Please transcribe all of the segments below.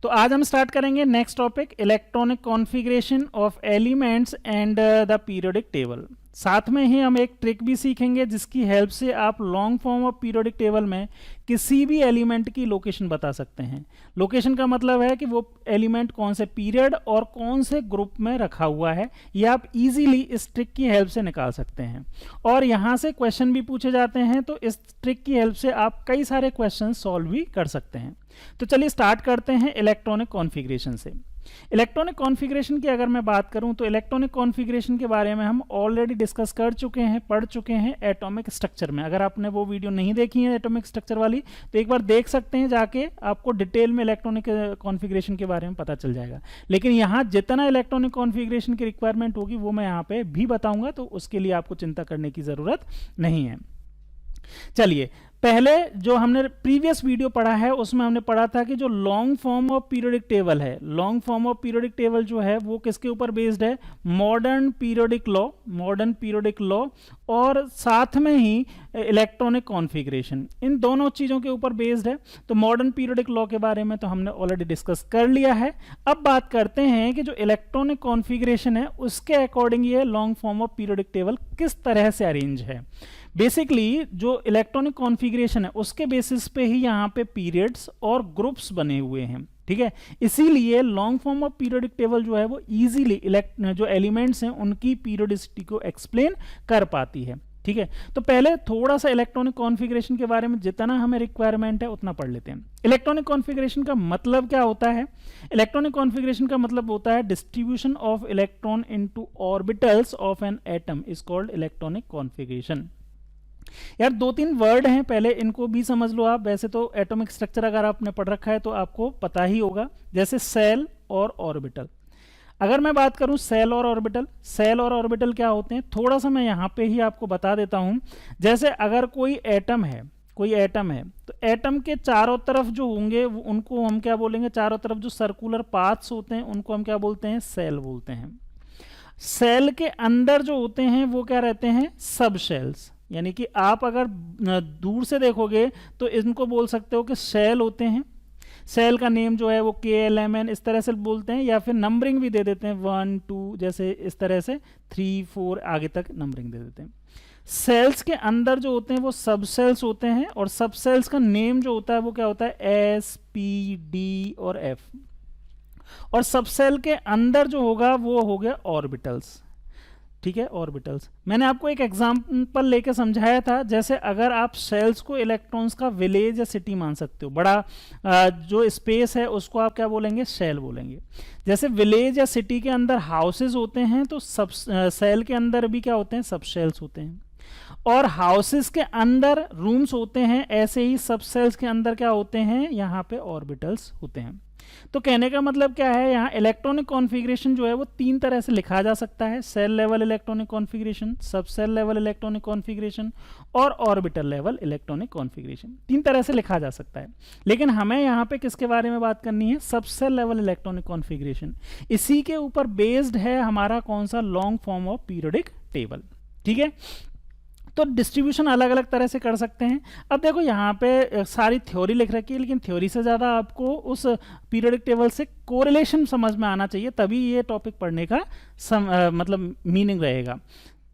तो आज हम स्टार्ट करेंगे next topic, electronic configuration of elements and the periodic table. साथ में ही हम एक ट्रिक भी सीखेंगे जिसकी हेल्प से आप long form of periodic table में किसी भी एलिमेंट की लोकेशन बता सकते हैं। लोकेशन का मतलब है कि वो एलिमेंट कौन से पीरियड और कौन से ग्रुप में रखा हुआ है, ये आप इजीली इस ट्रिक की हेल्प से निकाल सकते हैं। और यहाँ से क्वेश्चन भी पूछे जाते हैं, तो इस ट्रिक की हेल्प से आप कई सारे क्वेश्चन सॉल्व भी कर सकते हैं। तो चलिए स्टार्ट करते हैं इलेक्ट्रॉनिक कॉन्फ़िगरेशन से। इलेक्ट्रॉनिक कॉन्फ़िगरेशन की अगर मैं बात करूं तो इलेक्ट्रॉनिक कॉन्फ़िगरेशन के बारे में हम ऑलरेडी डिस्कस कर चुके हैं, पढ़ चुके हैं एटॉमिक स्ट्रक्चर में। अगर आपने वो वीडियो नहीं देखी है एटॉमिक स्ट्रक्चर वाली, तो एक बार देख सकते हैं जाके, आपको डिटेल में इलेक्ट्रॉनिक कॉन्फ़िगरेशन के बारे में पता चल जाएगा। लेकिन यहाँ जितना इलेक्ट्रॉनिक कॉन्फ़िगरेशन की रिक्वायरमेंट होगी वो मैं यहाँ पे भी बताऊंगा, तो उसके लिए आपको चिंता करने की ज़रूरत नहीं है। चलिए, पहले जो हमने प्रीवियस वीडियो पढ़ा है उसमें हमने पढ़ा था कि जो long form of periodic table है, long form of periodic table जो है वो किसके ऊपर बेस्ड है? Modern periodic law, modern periodic law और साथ में ही इलेक्ट्रॉनिक कॉन्फ़िगरेशन, इन दोनों चीज़ों के ऊपर बेस्ड है। तो मॉडर्न पीरियोडिक लॉ के बारे में तो हमने ऑलरेडी डिस्कस कर लिया है। अब बात करते हैं कि जो इलेक्ट्रॉनिक कॉन्फ़िगरेशन है उसके अकॉर्डिंग ये long form of periodic table किस तरह से अरेंज है। बेसिकली जो इलेक्ट्रॉनिक कॉन्फ़िगरेशन है उसके बेसिस पे ही यहाँ पे पीरियड्स और ग्रुप्स बने हुए हैं, ठीक है। इसीलिए long form of periodic table जो है वो इजीली जो एलिमेंट्स हैं उनकी पीरियोडिसिटी को एक्सप्लेन कर पाती है, ठीक है। तो पहले थोड़ा सा इलेक्ट्रॉनिक कॉन्फ़िगरेशन के बारे में जितना हमें रिक्वायरमेंट है उतना पढ़ लेते हैं। इलेक्ट्रॉनिक कॉन्फ़िगरेशन का मतलब क्या होता है? इलेक्ट्रॉनिक कॉन्फ़िगरेशन का मतलब होता है distribution of electron into orbitals of an atom is called electronic configuration. यार दो तीन वर्ड हैं, पहले इनको भी समझ लो आप। वैसे तो एटॉमिक स्ट्रक्चर अगर आपने पढ़ रखा है तो आपको पता ही होगा, जैसे सेल और ऑर्बिटल। अगर मैं बात करूं सेल और ऑर्बिटल, सेल और ऑर्बिटल क्या होते हैं थोड़ा सा मैं यहां पे ही आपको बता देता हूं। जैसे अगर कोई एटम है, कोई एटम है, तो एटम के चारों तरफ जो होंगे उनको हम क्या बोलेंगे? चारों तरफ जो सर्कुलर पाथ्स होते हैं उनको हम क्या बोलते हैं? सेल बोलते हैं। सेल के अंदर जो होते हैं वो क्या रहते हैं? सब शेल्स। यानी कि आप अगर दूर से देखोगे तो इनको बोल सकते हो कि सेल होते हैं। सेल का नेम जो है वो KLMN इस तरह से बोलते हैं, या फिर नंबरिंग भी दे देते हैं 1 2 जैसे इस तरह से 3 4 आगे तक नंबरिंग दे देते हैं। सेल्स के अंदर जो होते हैं वो सब सेल्स होते हैं, और सब सेल्स का नेम जो होता है वो क्या होता है? S P D और F। और सब सेल के अंदर जो होगा वो हो गया ऑर्बिटल्स, ठीक है, ऑर्बिटल्स। मैंने आपको एक एग्जांपल लेके समझाया था, जैसे अगर आप सेल्स को इलेक्ट्रॉन्स का विलेज या सिटी मान सकते हो, बड़ा जो स्पेस है उसको आप क्या बोलेंगे? सेल बोलेंगे। जैसे विलेज या सिटी के अंदर हाउसेज होते हैं, तो सब सेल के अंदर भी क्या होते हैं? सब सेल्स होते हैं। और हाउसेस के अंदर रूम्स होते हैं, ऐसे ही सब सेल्स के अंदर क्या होते हैं? यहाँ पे ऑर्बिटल्स होते हैं। तो कहने का मतलब क्या है? यहाँ इलेक्ट्रॉनिक कॉन्फ़िगरेशन जो है वो तीन तरह से लिखा जा सकता है: सेल लेवल इलेक्ट्रॉनिक कॉन्फ़िगरेशन, सब सेल लेवल इलेक्ट्रॉनिक कॉन्फ़िगरेशन और ऑर्बिटल लेवल इलेक्ट्रॉनिक कॉन्फ़िगरेशन। तीन तरह से लिखा जा सकता है, लेकिन हमें यहाँ पे किसके बारे में बात करनी है? सब सेल लेवल इलेक्ट्रॉनिक कॉन्फ़िगरेशन। इसी के ऊपर बेस्ड है हमारा कौन सा? Long form of periodic table, ठीक है। तो डिस्ट्रीब्यूशन अलग अलग तरह से कर सकते हैं। अब देखो यहाँ पे सारी थ्योरी लिख रखी है, लेकिन थ्योरी से ज़्यादा आपको उस पीरियोडिक टेबल से कोरिलेशन समझ में आना चाहिए, तभी ये टॉपिक पढ़ने का मतलब मीनिंग रहेगा।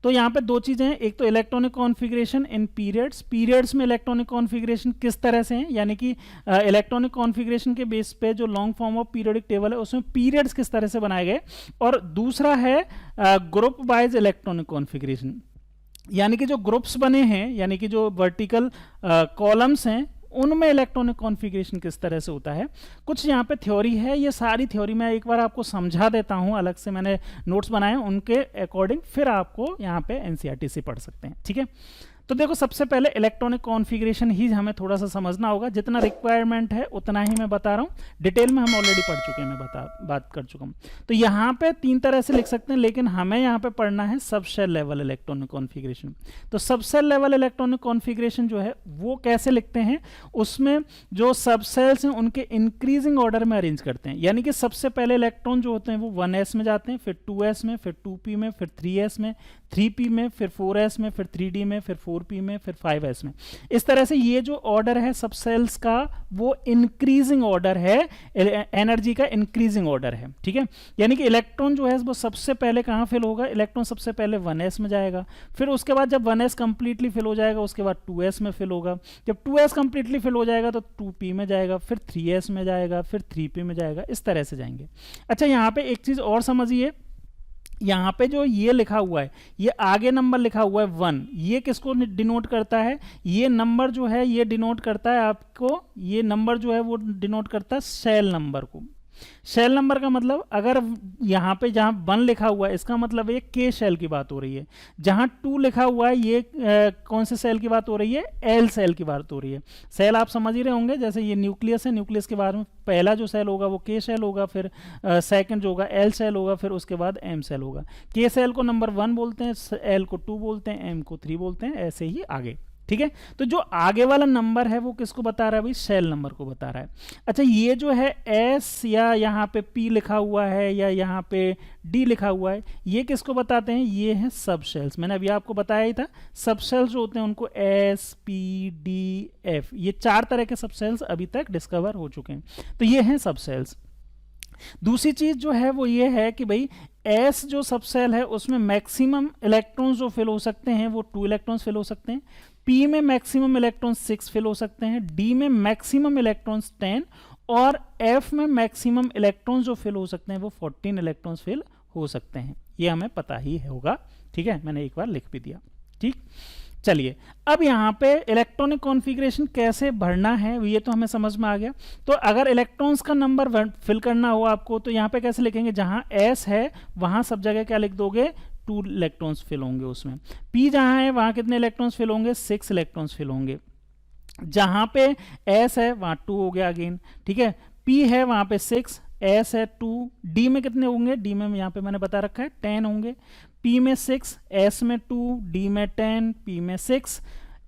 तो यहाँ पे दो चीज़ें हैं, एक तो इलेक्ट्रॉनिक कॉन्फ़िगरेशन इन पीरियड्स, पीरियड्स में इलेक्ट्रॉनिक कॉन्फ़िगरेशन किस तरह से हैं, यानी कि इलेक्ट्रॉनिक कॉन्फ़िगरेशन के बेस पे जो long form of periodic table है उसमें पीरियड्स किस तरह से बनाए गए। और दूसरा है ग्रुप वाइज इलेक्ट्रॉनिक कॉन्फ़िगरेशन, यानी कि जो ग्रुप्स बने हैं, यानी कि जो वर्टिकल कॉलम्स हैं उनमें इलेक्ट्रॉनिक कॉन्फ़िगरेशन किस तरह से होता है। कुछ यहाँ पे थ्योरी है, ये सारी थ्योरी मैं एक बार आपको समझा देता हूँ, अलग से मैंने नोट्स बनाए हैं उनके अकॉर्डिंग, फिर आपको यहाँ पे NCERT से पढ़ सकते हैं, ठीक है। तो देखो सबसे पहले इलेक्ट्रॉनिक कॉन्फ़िगरेशन ही हमें थोड़ा सा समझना होगा, जितना रिक्वायरमेंट है उतना ही मैं बता रहा हूँ। डिटेल में हम ऑलरेडी पढ़ चुके हैं, मैं बात कर चुका हूँ। तो यहाँ पे तीन तरह से लिख सकते हैं, लेकिन हमें यहाँ पे पढ़ना है सब सेल लेवल इलेक्ट्रॉनिक कॉन्फ़िगरेशन। तो सब सेल लेवल इलेक्ट्रॉनिक कॉन्फ़िगरेशन जो है वो कैसे लिखते हैं? उसमें जो सब सेल्स हैं उनके इंक्रीजिंग ऑर्डर में अरेंज करते हैं, यानी कि सबसे पहले इलेक्ट्रॉन जो होते हैं वो 1s में जाते हैं, फिर 2s में, फिर 2p में, फिर 3s में, 3p में, फिर 4s में, फिर 3d में, फिर 4p में, फिर 5s में। इस तरह से ये जो ऑर्डर है सब सेल्स का वो इंक्रीजिंग ऑर्डर है, एनर्जी का इंक्रीजिंग ऑर्डर है, ठीक है। यानी कि इलेक्ट्रॉन जो है वो सबसे पहले कहाँ फिल होगा, इलेक्ट्रॉन सबसे पहले 1s में जाएगा, फिर उसके बाद जब 1s कंप्लीटली फिल हो जाएगा उसके बाद 2s में फिल होगा, जब 2s कंप्लीटली फिल हो जाएगा तो 2p में जाएगा, फिर 3s में जाएगा, फिर 3p में जाएगा, इस तरह से जाएंगे। अच्छा, यहाँ पे एक चीज़ और समझिए, यहाँ पे जो ये लिखा हुआ है, ये आगे नंबर लिखा हुआ है 1, ये किसको डिनोट करता है, ये नंबर जो है ये डिनोट करता है आपको, ये नंबर जो है वो डिनोट करता है सेल नंबर को। शेल नंबर का मतलब, अगर यहाँ पे जहाँ 1 लिखा हुआ है इसका मतलब ये के शेल की बात हो रही है, जहाँ 2 लिखा हुआ है ये कौन से सेल की बात हो रही है, एल सेल की बात हो रही है। सेल आप समझ ही रहे होंगे, जैसे ये न्यूक्लियस है, न्यूक्लियस के बाद में पहला जो सेल होगा वो के शेल होगा, फिर सेकंड जो होगा एल सेल होगा, फिर उसके बाद एम सेल होगा। के सेल को नंबर 1 बोलते हैं, एल को 2 बोलते हैं, एम को 3 बोलते हैं, ऐसे ही आगे, ठीक है। तो जो आगे वाला नंबर है वो किसको बता रहा है भाई, सेल नंबर को बता रहा है। अच्छा, ये जो है एस या यहाँ पे पी लिखा हुआ है या यहाँ पे डी लिखा हुआ है, ये किसको बताते हैं, ये है सब सेल्स। मैंने अभी आपको बताया ही था, सब सेल्स जो होते हैं उनको एस पी डी एफ, ये 4 तरह के सब सेल्स अभी तक डिस्कवर हो चुके हैं, तो ये हैं सब सेल्स। दूसरी चीज जो है वो ये है कि भाई एस जो सब सेल है उसमें मैक्सिमम इलेक्ट्रॉन्स जो फिल हो सकते हैं वो 2 इलेक्ट्रॉन्स फिल हो सकते हैं, पी में मैक्सिमम इलेक्ट्रॉन्स 6 फिल हो सकते हैं, डी में मैक्सिमम इलेक्ट्रॉन्स 10 और एफ में मैक्सिमम इलेक्ट्रॉन्स जो फिल हो सकते हैं वो 14 इलेक्ट्रॉन्स फिल हो सकते हैं। ये हमें पता ही होगा, ठीक है, मैंने एक बार लिख भी दिया, ठीक। चलिए, अब यहाँ पे इलेक्ट्रॉनिक कॉन्फ़िगरेशन कैसे भरना है ये तो हमें समझ में आ गया। तो अगर इलेक्ट्रॉन्स का नंबर फिल करना हो आपको तो यहाँ पे कैसे लिखेंगे, जहाँ एस है वहाँ सब जगह क्या लिख दोगे, 2 इलेक्ट्रॉन्स फिल होंगे उसमें। पी जहाँ है वहाँ कितने इलेक्ट्रॉन्स फिल होंगे, 6 इलेक्ट्रॉन्स फिल होंगे। जहाँ पे एस है वहाँ 2 हो गया अगेन, ठीक है। पी है वहाँ पे 6, एस है 2, डी में कितने होंगे, डी में यहाँ पे मैंने बता रखा है 10 होंगे। पी में 6, एस में 2, डी में 10, पी में 6,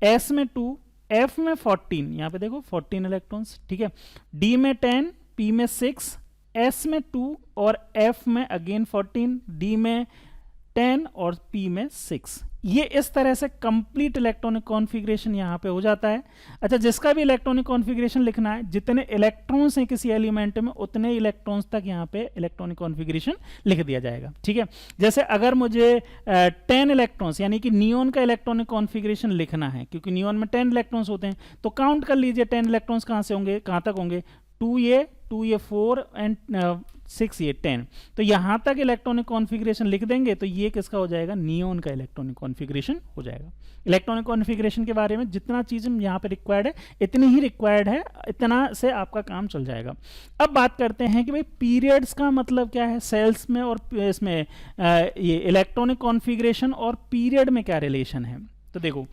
एस में 2, एफ में 14, यहाँ पे देखो 14 इलेक्ट्रॉन्स, ठीक है। डी में 10, पी में 6, एस में 2 और एफ में अगेन 14, डी में 10 और पी में 6। ये इस तरह से कंप्लीट इलेक्ट्रॉनिक कॉन्फ़िगरेशन यहाँ पे हो जाता है। अच्छा, जिसका भी इलेक्ट्रॉनिक कॉन्फ़िगरेशन लिखना है, जितने इलेक्ट्रॉन्स हैं किसी एलिमेंट में उतने इलेक्ट्रॉन्स तक यहाँ पे इलेक्ट्रॉनिक कॉन्फ़िगरेशन लिख दिया जाएगा, ठीक है। जैसे अगर मुझे 10 इलेक्ट्रॉन्स यानी कि नियोन का इलेक्ट्रॉनिक कॉन्फ़िगरेशन लिखना है, क्योंकि नियोन में 10 इलेक्ट्रॉन्स होते हैं, तो काउंट कर लीजिए 10 इलेक्ट्रॉन्स कहाँ से होंगे, कहाँ तक होंगे, 2 ये 4 एंड 6 ये 10। तो यहाँ तक इलेक्ट्रॉनिक कॉन्फ़िगरेशन लिख देंगे तो ये किसका हो जाएगा, नियोन का इलेक्ट्रॉनिक कॉन्फ़िगरेशन हो जाएगा। इलेक्ट्रॉनिक कॉन्फ़िगरेशन के बारे में जितना चीज़ यहाँ पे रिक्वायर्ड है इतनी ही रिक्वायर्ड है, इतना से आपका काम चल जाएगा। अब बात करते हैं कि भाई पीरियड्स का मतलब क्या है, सेल्स में और इसमें ये इलेक्ट्रॉनिक कॉन्फ़िगरेशन और पीरियड में क्या रिलेशन है। तो देखो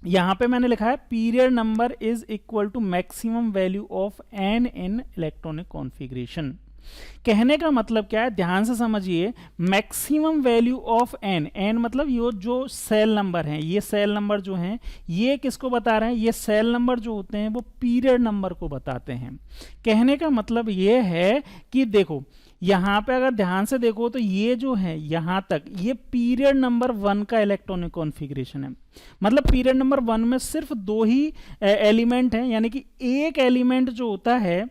यहाँ पे मैंने लिखा है period number is equal to maximum value of n in electronic configuration. कहने का मतलब क्या है, ध्यान से समझिए, maximum value of n, n मतलब ये जो सेल नंबर हैं, ये सेल नंबर जो हैं ये किसको बता रहे हैं, ये सेल नंबर जो होते हैं वो पीरियड नंबर को बताते हैं। कहने का मतलब ये है कि देखो यहाँ पे अगर ध्यान से देखो तो ये जो है यहाँ तक ये पीरियड नंबर 1 का इलेक्ट्रॉनिक कॉन्फ़िगरेशन है। मतलब पीरियड नंबर 1 में सिर्फ 2 ही एलिमेंट हैं, यानी कि एक एलिमेंट जो होता है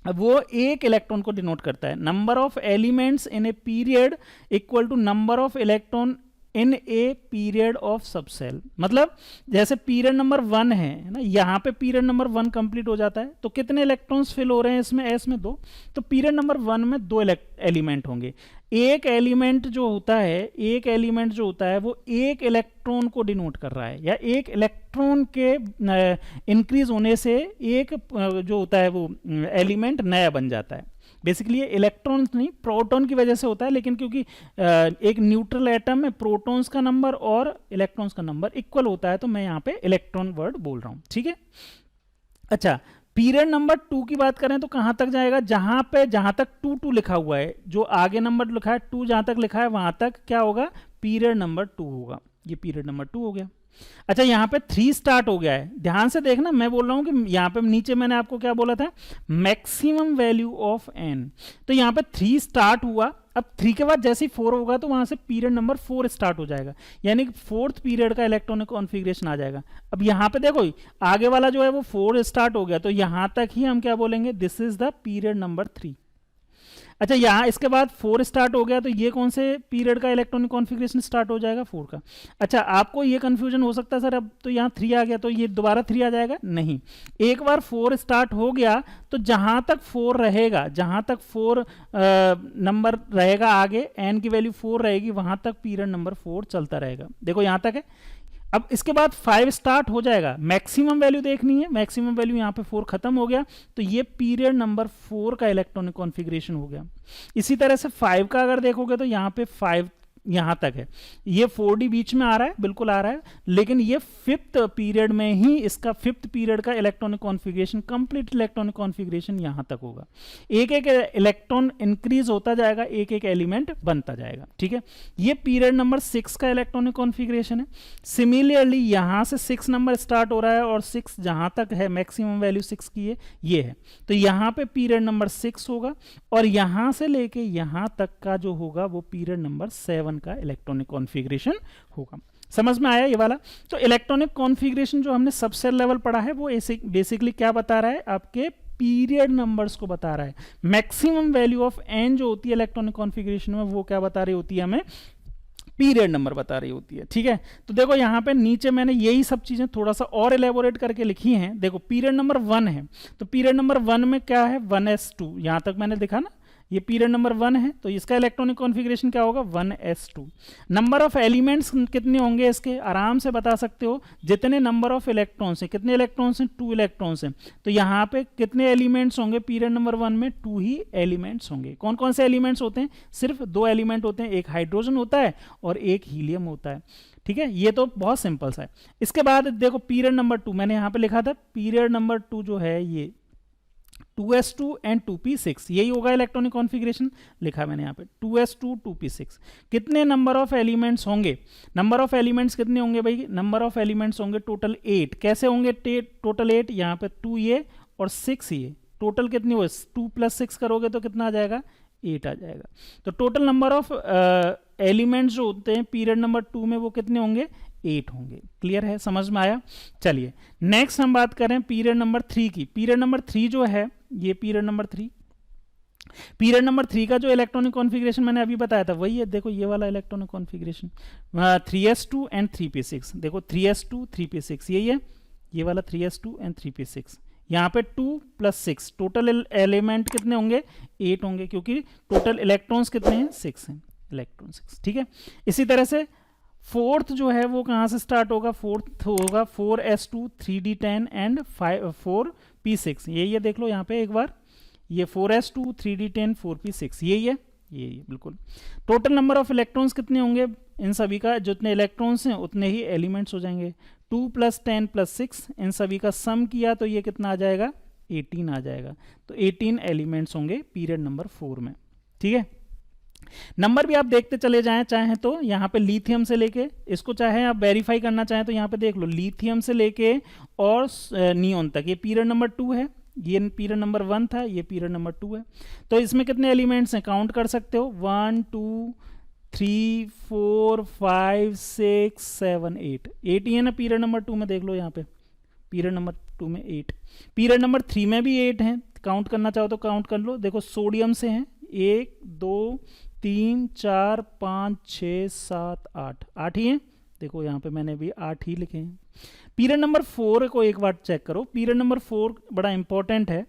वो एक इलेक्ट्रॉन को डिनोट करता है। Number of elements in a period equal to number of electron in a period of subshell. मतलब जैसे पीरियड नंबर 1 है ना, यहाँ पे पीरियड नंबर 1 कंप्लीट हो जाता है तो कितने इलेक्ट्रॉन्स फिल हो रहे हैं इसमें, एस में 2, तो पीरियड नंबर 1 में 2 एलिमेंट होंगे। एक एलिमेंट जो होता है वो एक इलेक्ट्रॉन को डिनोट कर रहा है, या एक इलेक्ट्रॉन के इंक्रीज होने से एक जो होता है वो एलिमेंट नया बन जाता है। बेसिकली ये इलेक्ट्रॉन नहीं, प्रोटॉन की वजह से होता है, लेकिन क्योंकि एक न्यूट्रल एटम में प्रोटॉन्स का नंबर और इलेक्ट्रॉन्स का नंबर इक्वल होता है तो मैं यहाँ पे इलेक्ट्रॉन वर्ड बोल रहा हूँ, ठीक है। अच्छा, पीरियड नंबर 2 की बात करें तो कहाँ तक जाएगा, जहाँ तक 2 लिखा हुआ है, जो आगे नंबर लिखा है 2 जहाँ तक लिखा है वहाँ तक क्या होगा, पीरियड नंबर 2 होगा। ये पीरियड नंबर 2 हो गया। अच्छा यहाँ पे 3 स्टार्ट हो गया है, ध्यान से देखना, मैं बोल रहा हूं कि यहाँ पे नीचे मैंने आपको क्या बोला था, मैक्सिमम वैल्यू ऑफ n, तो यहाँ पे 3 स्टार्ट हुआ। अब 3 के बाद जैसे ही 4 होगा तो वहां से पीरियड नंबर 4 स्टार्ट हो जाएगा, यानी कि 4th पीरियड का इलेक्ट्रॉनिक कॉन्फ़िगरेशन आ जाएगा। अब यहाँ पे देखो आगे वाला जो है वो 4 स्टार्ट हो गया, तो यहां तक ही हम क्या बोलेंगे, this is the period number 3। अच्छा यहाँ इसके बाद 4 स्टार्ट हो गया, तो ये कौन से पीरियड का इलेक्ट्रॉनिक कॉन्फ़िगरेशन स्टार्ट हो जाएगा, 4 का। अच्छा आपको ये कंफ्यूजन हो सकता है सर अब तो यहाँ 3 आ गया तो ये दोबारा 3 आ जाएगा, नहीं, एक बार 4 स्टार्ट हो गया तो जहां तक 4 रहेगा, जहां तक 4 नंबर रहेगा आगे, n की वैल्यू 4 रहेगी, वहां तक पीरियड नंबर 4 चलता रहेगा। देखो यहां तक है। अब इसके बाद 5 स्टार्ट हो जाएगा, मैक्सिमम वैल्यू देखनी है, मैक्सिमम वैल्यू यहाँ पे 4 खत्म हो गया, तो ये पीरियड नंबर 4 का इलेक्ट्रॉनिक कॉन्फ़िगरेशन हो गया। इसी तरह से 5 का अगर देखोगे तो यहाँ पे 5 यहाँ तक है, ये 4D बीच में आ रहा है, बिल्कुल आ रहा है, लेकिन ये 5th पीरियड में ही इसका 5th पीरियड का electronic configuration, complete electronic configuration यहाँ तक होगा। एक एक इलेक्ट्रॉन इंक्रीज होता जाएगा, एक एक एलिमेंट बनता जाएगा, ठीक है। ये पीरियड नंबर 6 का इलेक्ट्रॉनिक कॉन्फ़िगरेशन है। सिमिलरली यहाँ से 6 नंबर स्टार्ट हो रहा है और 6 जहाँ तक है मैक्सिमम वैल्यू 6 की है, ये है, तो यहाँ पे पीरियड नंबर 6 होगा, और यहाँ से लेके यहाँ तक का जो होगा वो पीरियड नंबर 7 का इलेक्ट्रॉनिक कॉन्फ़िगरेशन होगा। समझ में आया ये वाला? तो इलेक्ट्रॉनिक कॉन्फ़िगरेशन जो हमने सबसेल लेवल पढ़ा है वो बेसिकली क्या बता रहा है, आपके पीरियड नंबर्स को बता रहा है। मैक्सिमम वैल्यू ऑफ n जो होती है इलेक्ट्रॉनिक कॉन्फ़िगरेशन में, वो क्या बता रही होती है हमें, पीरियड नंबर बता रही होती है, ठीक है। तो देखो यहाँ पे नीचे मैंने यही सब चीजें थोड़ा सा और एलेबोरेट करके लिखी हैं। देखो पीरियड नंबर 1 है, तो पीरियड नंबर 1 में क्या है, 1s2, यहाँ तक मैंने लिखा ना, ये पीरियड नंबर 1 है, तो इसका इलेक्ट्रॉनिक कॉन्फ़िगरेशन क्या होगा, 1s2। नंबर ऑफ एलिमेंट्स कितने होंगे इसके, आराम से बता सकते हो, जितने नंबर ऑफ इलेक्ट्रॉन्स हैं, कितने इलेक्ट्रॉन्स हैं, 2 इलेक्ट्रॉन्स हैं, तो यहाँ पे कितने एलिमेंट्स होंगे पीरियड नंबर 1 में, 2 ही एलिमेंट्स होंगे। कौन कौन से एलिमेंट्स होते हैं, सिर्फ 2 एलिमेंट होते हैं, एक हाइड्रोजन होता है और एक हीलियम होता है, ठीक है। ये तो बहुत सिंपल सा है। इसके बाद देखो पीरियड नंबर 2, मैंने यहाँ पे लिखा था पीरियड नंबर 2 जो है ये 2s2 एंड 2p6, यही होगा इलेक्ट्रॉनिक कॉन्फ़िगरेशन, लिखा मैंने यहाँ पे 2s2 2p6। कितने नंबर ऑफ एलिमेंट्स होंगे, नंबर ऑफ एलिमेंट्स कितने होंगे भाई, नंबर ऑफ एलिमेंट्स होंगे टोटल 8। कैसे होंगे टोटल 8, यहाँ पे 2 ये और 6 ये, टोटल कितनी हो, 2 + 6 करोगे तो कितना आ जाएगा, 8 आ जाएगा। तो टोटल नंबर ऑफ एलिमेंट्स जो होते हैं पीरियड नंबर 2 में वो कितने होंगे, 8 होंगे। क्लियर है, समझ में आया? चलिए नेक्स्ट हम बात करें पीरियड नंबर 3 की। पीरियड नंबर 3 जो है, ये पीरियड नंबर 3, पीरियड नंबर 3 का जो इलेक्ट्रॉनिक कॉन्फ़िगरेशन मैंने अभी बताया था वही है। देखो ये वाला electronic configuration 3s2 and 3p6, देखो 3s2 3p6 यही है, ये वाला 3s2 एंड 3p6। यहाँ पे 2 + 6, टोटल एलिमेंट कितने होंगे, 8 होंगे, क्योंकि टोटल इलेक्ट्रॉन्स कितने हैं, 6 हैं, इलेक्ट्रॉन 6, ठीक है। इसी तरह से 4th जो है वो कहाँ से स्टार्ट होगा, 4th होगा 4s2 3d10 एंड 4p6, यही है, देख लो यहाँ पे एक बार, ये 4s2 3d10 4p6 यही है, यही है बिल्कुल। टोटल नंबर ऑफ इलेक्ट्रॉन्स कितने होंगे इन सभी का, जितने इलेक्ट्रॉन्स हैं उतने ही एलिमेंट्स हो जाएंगे। 2 + 10 + 6, इन सभी का सम किया तो ये कितना आ जाएगा, 18 आ जाएगा। तो 18 एलिमेंट्स होंगे पीरियड नंबर 4 में, ठीक है। नंबर भी आप देखते चले जाएं चाहें तो, यहाँ पे लिथियम से लेके, इसको चाहे आप वेरीफाई करना चाहें तो यहाँ पे देख लो, लिथियम से लेके और नियोन तक, ये पीरियड नंबर 2 है, ये पीरियड नंबर 1 था, ये पीरियड नंबर 2 है। तो इसमें कितने एलिमेंट्स हैं, काउंट कर सकते हो, 1 2 3 4 5 6 7 8, 8 ही है ना पीरियड नंबर 2 में, देख लो यहाँ पे पीरियड नंबर 2 में 8, पीरियड नंबर 3 में भी 8 हैं, काउंट करना चाहो तो काउंट कर लो। देखो सोडियम से हैं 1 2 3 4 5 6 7 8, 8 ही हैं, देखो यहाँ पे मैंने भी 8 ही लिखे हैं। पीरियड नंबर 4 को एक बार चेक करो, पीरियड नंबर 4 बड़ा इंपॉर्टेंट है।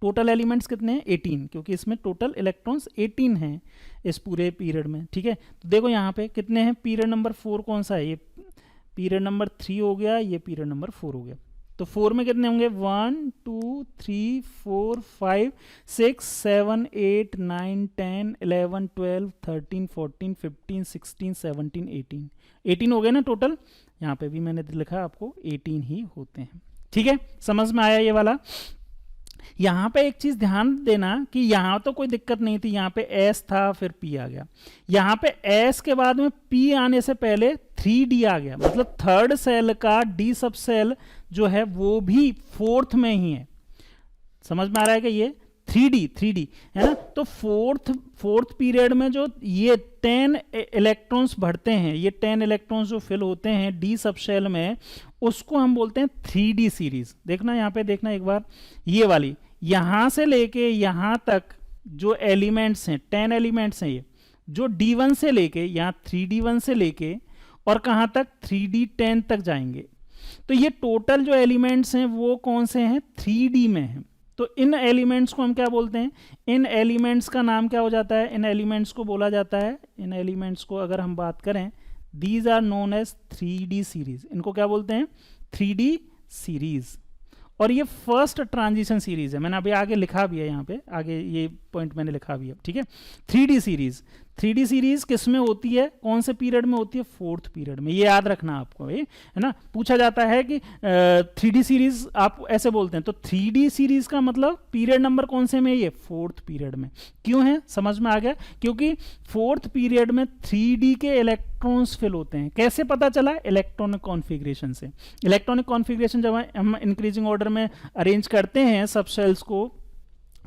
टोटल एलिमेंट्स कितने हैं, 18, क्योंकि इसमें टोटल इलेक्ट्रॉन्स 18 हैं इस पूरे पीरियड में, ठीक है। तो देखो यहाँ पे कितने हैं, पीरियड नंबर 4 कौन सा है, ये पीरियड नंबर 3 हो गया, ये पीरियड नंबर 4 हो गया। तो 4 में कितने होंगे, 1 2 3 4 5 6 7 8 9 10 11 12 13 14 15 16 17 18, 18 हो गए ना टोटल। यहाँ पे भी मैंने लिखा आपको 18 ही होते हैं, ठीक है। समझ में आया ये वाला? यहाँ पे एक चीज ध्यान देना कि यहाँ तो कोई दिक्कत नहीं थी, यहाँ पे S था फिर P आ गया, यहाँ पे S के बाद में P आने से पहले 3D आ गया, मतलब थर्ड सेल का डी सब सेल जो है वो भी फोर्थ में ही है। समझ में आ रहा है कि ये 3D है ना। तो फोर्थ पीरियड में जो ये 10 इलेक्ट्रॉन्स बढ़ते हैं, ये 10 इलेक्ट्रॉन्स जो फिल होते हैं डी सब शेल में, उसको हम बोलते हैं 3D सीरीज। देखना यहाँ पे, देखना एक बार, ये वाली यहाँ से लेके यहाँ तक जो एलिमेंट्स हैं, 10 एलिमेंट्स हैं, ये जो D1 से लेके यहाँ 3D1 से लेके और कहाँ तक 3D10 तक जाएंगे। तो ये टोटल जो एलिमेंट्स हैं वो कौन से हैं, 3D में हैं। तो इन एलिमेंट्स को हम क्या बोलते हैं, इन एलिमेंट्स का नाम क्या हो जाता है, इन एलिमेंट्स को बोला जाता है, इन एलिमेंट्स को अगर हम बात करें, these are known as 3D series. इनको क्या बोलते हैं, 3D सीरीज। और ये फर्स्ट ट्रांजिशन सीरीज है, मैंने अभी आगे लिखा भी है, यहाँ पे आगे ये पॉइंट मैंने लिखा भी है, ठीक है। 3D सीरीज, 3D सीरीज किस में होती है, कौन से पीरियड में होती है, फोर्थ पीरियड में। ये याद रखना आपको, है ना। पूछा जाता है कि 3D सीरीज आप ऐसे बोलते हैं, तो 3D सीरीज का मतलब पीरियड नंबर कौन से में, ये फोर्थ पीरियड में। क्यों है, समझ में आ गया, क्योंकि फोर्थ पीरियड में 3D के इलेक्ट्रॉन्स फिल होते हैं। कैसे पता चला, इलेक्ट्रॉनिक कॉन्फ़िगरेशन से। इलेक्ट्रॉनिक कॉन्फ़िगरेशन जब हम इंक्रीजिंग ऑर्डर में अरेंज करते हैं सब सेल्स को,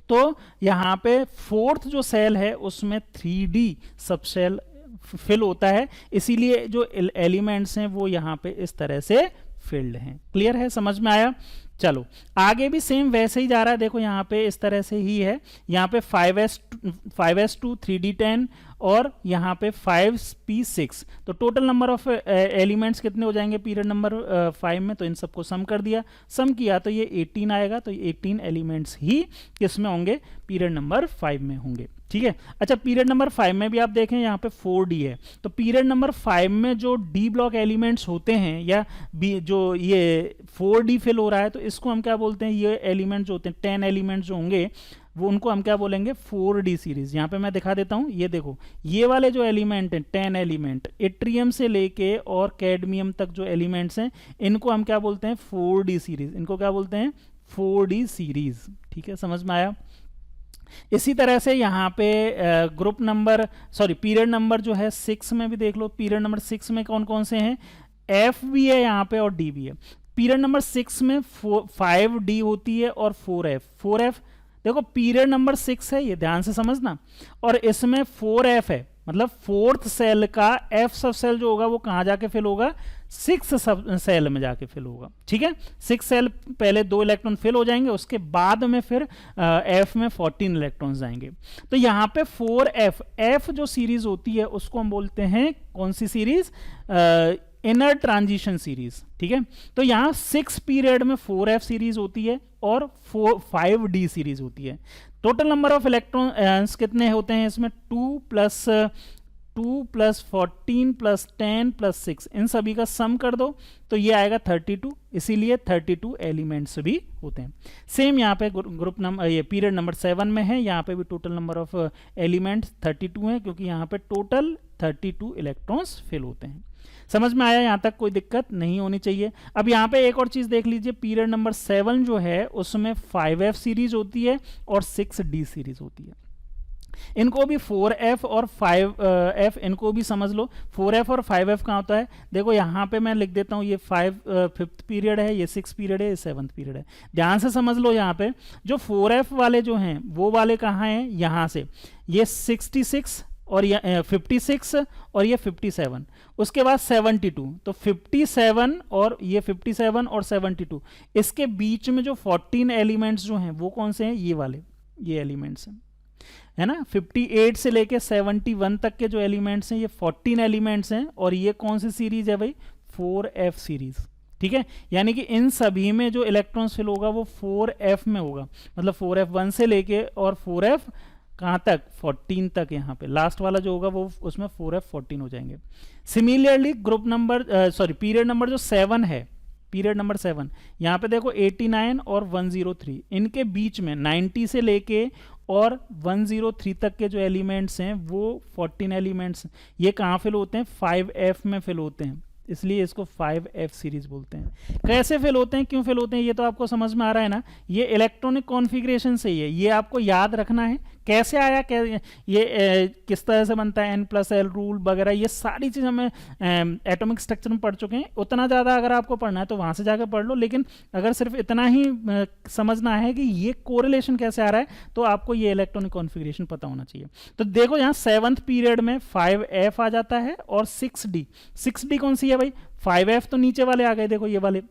तो यहाँ पे फोर्थ जो सेल है उसमें 3D सब सेल फिल होता है, इसीलिए जो एलिमेंट्स हैं वो यहाँ पे इस तरह से फिल्ड हैं। क्लियर है, समझ में आया। चलो आगे भी सेम वैसे ही जा रहा है, देखो यहाँ पे इस तरह से ही है। यहाँ पे 5s2 3D10 और यहाँ पे 5p6, तो टोटल नंबर ऑफ एलिमेंट्स कितने हो जाएंगे पीरियड नंबर 5 में। तो इन सबको सम कर दिया, सम किया तो ये 18 आएगा। तो ये 18 एलिमेंट्स ही किसमें होंगे, पीरियड नंबर 5 में होंगे, ठीक है। अच्छा, पीरियड नंबर 5 में भी आप देखें यहाँ पे 4D है, तो पीरियड नंबर 5 में जो D ब्लॉक एलिमेंट्स होते हैं या जो ये 4D फिल हो रहा है, तो इसको हम क्या बोलते हैं, ये एलिमेंट जो होते हैं 10 एलिमेंट्स जो होंगे वो उनको हम क्या बोलेंगे, 4D सीरीज। यहाँ पे मैं दिखा देता हूँ, ये देखो ये वाले जो एलिमेंट हैं 10 एलिमेंट, इट्रियम से लेके और कैडमियम तक जो एलिमेंट्स हैं, इनको हम क्या बोलते हैं, 4D सीरीज। इनको क्या बोलते हैं, 4D सीरीज, ठीक है, समझ में आया। इसी तरह से यहाँ पे ग्रुप नंबर पीरियड नंबर जो है 6 में भी देख लो, पीरियड नंबर 6 में कौन कौन से हैं, F भी है यहाँ पे और D भी है। पीरियड नंबर 6 में 5D होती है और 4F देखो पीरियड नंबर 6 है, ये ध्यान से समझना, और इसमें 4F है, मतलब फोर्थ सेल का F सब सेल जो होगा वो कहाँ जाके फिल होगा, 6 सब सेल में जाके फिल होगा, ठीक है। 6 सेल पहले 2 इलेक्ट्रॉन फिल हो जाएंगे, उसके बाद में फिर F में 14 इलेक्ट्रॉन्स जाएंगे। तो यहाँ पे 4F जो सीरीज होती है उसको हम बोलते हैं कौन सी सीरीज, इनर ट्रांजिशन सीरीज, ठीक है। तो यहाँ 6 पीरियड में 4F सीरीज होती है और 5D सीरीज होती है। टोटल नंबर ऑफ इलेक्ट्रॉन्स कितने होते हैं इसमें, 2 + 14 + 10 + 6, इन सभी का सम कर दो तो ये आएगा 32, इसीलिए 32 एलिमेंट्स भी होते हैं। सेम यहाँ पे ग्रुप नंबर, ये पीरियड नंबर 7 में है, यहाँ पे भी टोटल नंबर ऑफ एलिमेंट्स 32 है, क्योंकि यहाँ पे टोटल 32 इलेक्ट्रॉन्स फिल होते हैं। समझ में आया, यहाँ तक कोई दिक्कत नहीं होनी चाहिए। अब यहाँ पे एक और चीज देख लीजिए, पीरियड नंबर 7 जो है उसमें 5F सीरीज होती है और 6D सीरीज होती है। इनको भी 4F और 5F इनको भी समझ लो। 4F और 5F कहाँ होता है, देखो यहाँ पे मैं लिख देता हूँ, ये 5th पीरियड है, ये 6th पीरियड है, ये 7th पीरियड है। ध्यान से समझ लो, यहाँ पे जो 4F वाले जो हैं वो वाले कहाँ हैं, यहाँ से ये 66 और ये 56 और ये 57, उसके बाद 72, तो 57 और ये 57 और 72, इसके बीच में जो 14 एलिमेंट्स जो हैं वो कौन से हैं, ये वाले, ये एलिमेंट्स हैं, है ना। 58 से लेके 71 तक के जो एलिमेंट्स हैं ये 14 एलिमेंट्स हैं, और ये कौन सी सीरीज है भाई, 4F सीरीज, ठीक है। यानी कि इन सभी में जो इलेक्ट्रॉन्स फिल होगा वो 4F में होगा, मतलब 4F1 से लेके और 4F कहाँ तक, 14 तक, यहाँ पे लास्ट वाला जो होगा वो उसमें 4F14 हो जाएंगे। Similarly group number period number जो 7 है, पीरियड नंबर 7, यहाँ पे देखो 89 और 103, इनके बीच में 90 से लेके और 103 तक के जो एलिमेंट्स हैं वो 14 एलिमेंट्स, ये कहाँ फिल होते हैं, 5F में फिल होते हैं, इसलिए इसको 5F सीरीज बोलते हैं। कैसे फेल होते हैं, क्यों फेल होते हैं, ये तो आपको समझ में आ रहा है ना। ये इलेक्ट्रॉनिक कॉन्फ़िगरेशन से ही है, ये आपको याद रखना है कैसे आया, ये किस तरह से बनता है, N+L रूल वगैरह, ये सारी चीज़ हमें एटॉमिक स्ट्रक्चर में पढ़ चुके हैं। उतना ज़्यादा अगर आपको पढ़ना है तो वहाँ से जाकर पढ़ लो, लेकिन अगर सिर्फ इतना ही समझना है कि ये कोरिलेशन कैसे आ रहा है, तो आपको ये इलेक्ट्रॉनिक कॉन्फ़िगरेशन पता होना चाहिए। तो देखो यहाँ 7th पीरियड में 5F आ जाता है और 6D। 6D कौन सी है भाई, 5F तो नीचे वाले आ गए, देखो ये वाले,